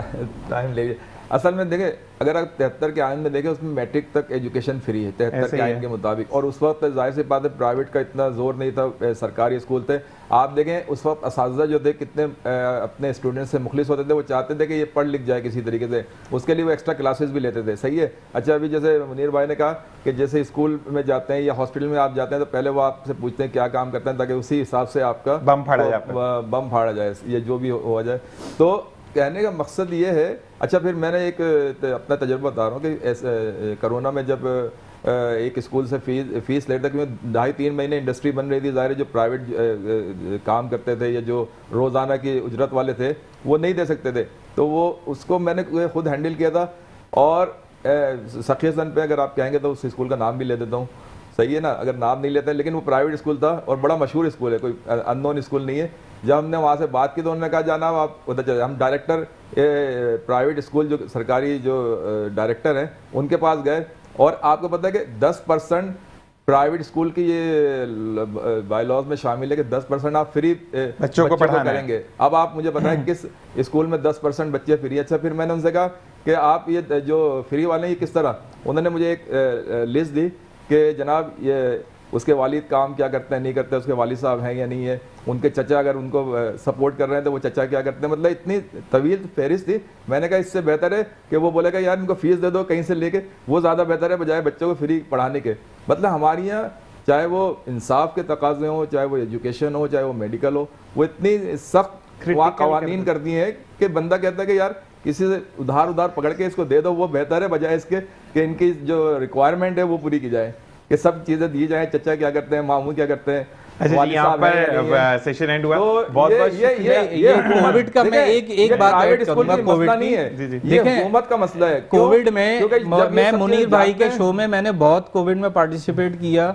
टाइम ले लिया। असल में देखें, अगर आप 73 के आइन में देखें उसमें मैट्रिक तक एजुकेशन फ्री है 73 ऐसे के ही आइन है। के मुताबिक, और उस वक्त जाहिर सी बात है प्राइवेट का इतना जोर नहीं था, सरकारी स्कूल थे। आप देखें उस वक्त असातिज़ा जो थे कितने अपने स्टूडेंट्स से मुखलिस होते थे, वो चाहते थे कि ये पढ़ लिख जाए किसी तरीके से, उसके लिए वो एक्स्ट्रा क्लासेस भी लेते थे। सही है। अच्छा, अभी जैसे मुनीर भाई ने कहा कि जैसे स्कूल में जाते हैं या हॉस्पिटल में आप जाते हैं तो पहले वो आपसे पूछते हैं क्या काम करते हैं, ताकि उसी हिसाब से आपका बम फाड़ा जाए आपका। बम फाड़ा जाए, ये जो भी हो जाए। तो कहने का मकसद ये है। अच्छा, फिर मैंने एक अपना तजुर्बा बता रहा हूँ कि ऐसे कोरोना में जब एक स्कूल से फीस लेते थे, क्योंकि 2.5-3 महीने इंडस्ट्री बन रही थी, ज़ाहिर है जो प्राइवेट काम करते थे या जो रोज़ाना की उजरत वाले थे वो नहीं दे सकते थे, तो वो उसको मैंने खुद हैंडल किया था। और सखीसन पे अगर आप कहेंगे तो उस स्कूल का नाम भी ले देता हूँ, सही है ना, अगर नाम नहीं लेते हैं, लेकिन वो प्राइवेट स्कूल था और बड़ा मशहूर स्कूल है, कोई अननोन स्कूल नहीं है। जब हमने वहाँ से बात की तो उन्होंने कहा जनाब आप उधर चले, हम डायरेक्टर प्राइवेट स्कूल जो सरकारी जो डायरेक्टर हैं उनके पास गए, और आपको पता है कि 10% प्राइवेट स्कूल की ये बाय लॉज में शामिल है कि 10% आप फ्री बच्चों को पढ़ाना करेंगे। अब आप मुझे बताएं किस स्कूल में 10% बच्चे फ्री। अच्छा, फिर मैंने उनसे कहा कि आप ये जो फ्री वाले हैं ये किस तरह, उन्होंने मुझे एक लिस्ट दी कि जनाब ये उसके वालिद काम क्या करते हैं, नहीं करते, उसके वालिद साहब हैं या नहीं है, उनके चचा अगर उनको सपोर्ट कर रहे हैं तो वो चचा क्या करते हैं, मतलब इतनी तवील फहरिस्त थी। मैंने कहा इससे बेहतर है कि वो बोलेगा यार इनको फीस दे दो कहीं से लेके, वो ज़्यादा बेहतर है बजाय बच्चों को फ्री पढ़ाने के। मतलब हमारे यहाँ चाहे वो इंसाफ के तकाजे हों, चाहे वो एजुकेशन हो, चाहे वो मेडिकल हो, वो इतनी सख्त वहाँ कवानीन कर दिए हैं कि बंदा कहता है कि यार किसी से उधार पकड़ के इसको दे दो, वो बेहतर है बजाय इसके कि इनकी जो रिक्वायरमेंट है वो पूरी की जाए, कि सब चीज़ें दी जाए। चचा क्या करते हैं, मामू क्या करते हैं। अच्छा जी, यहाँ पर सेशन एंड हुआ। तो बहुत ये कोविड का मैं एक बात ऐड करूंगा। कोविड नहीं है, ये हुकूमत का मसला है। कोविड में मैं मुनीर भाई के शो में मैंने बहुत कोविड में पार्टिसिपेट किया।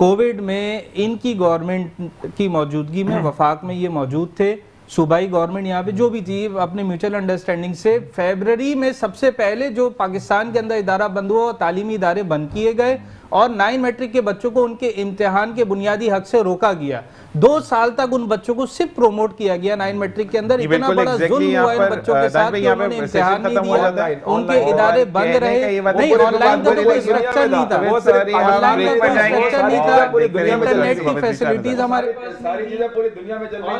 कोविड में इनकी गवर्नमेंट की मौजूदगी में वफाक में ये मौजूद थे, सूबाई गवर्नमेंट यहाँ पे जो भी थी अपने म्यूचुअल अंडरस्टैंडिंग से फरवरी में सबसे पहले जो पाकिस्तान के अंदर इदारा बंद हुआ, तालीमी इदारे बंद किए गए और 9 मैट्रिक के बच्चों को उनके इम्तिहान के बुनियादी हक से रोका गया। 2 साल तक उन बच्चों को सिर्फ प्रोमोट किया गया 9 मैट्रिक के अंदर। इतना बड़ा जुल्म हुआ इन बच्चों के साथ कि उन्होंने इम्तिहान नहीं दिया, उनके इदारे बंद रहे। नहीं, ऑनलाइन का तो कोई स्ट्रक्चर नहीं था, ऑनलाइन का कोई स्ट्रक्चर नहीं था, इंटरनेट की फैसिलिटीज हमारे सारी चीजें पूरी दुनिया में चल रही थी।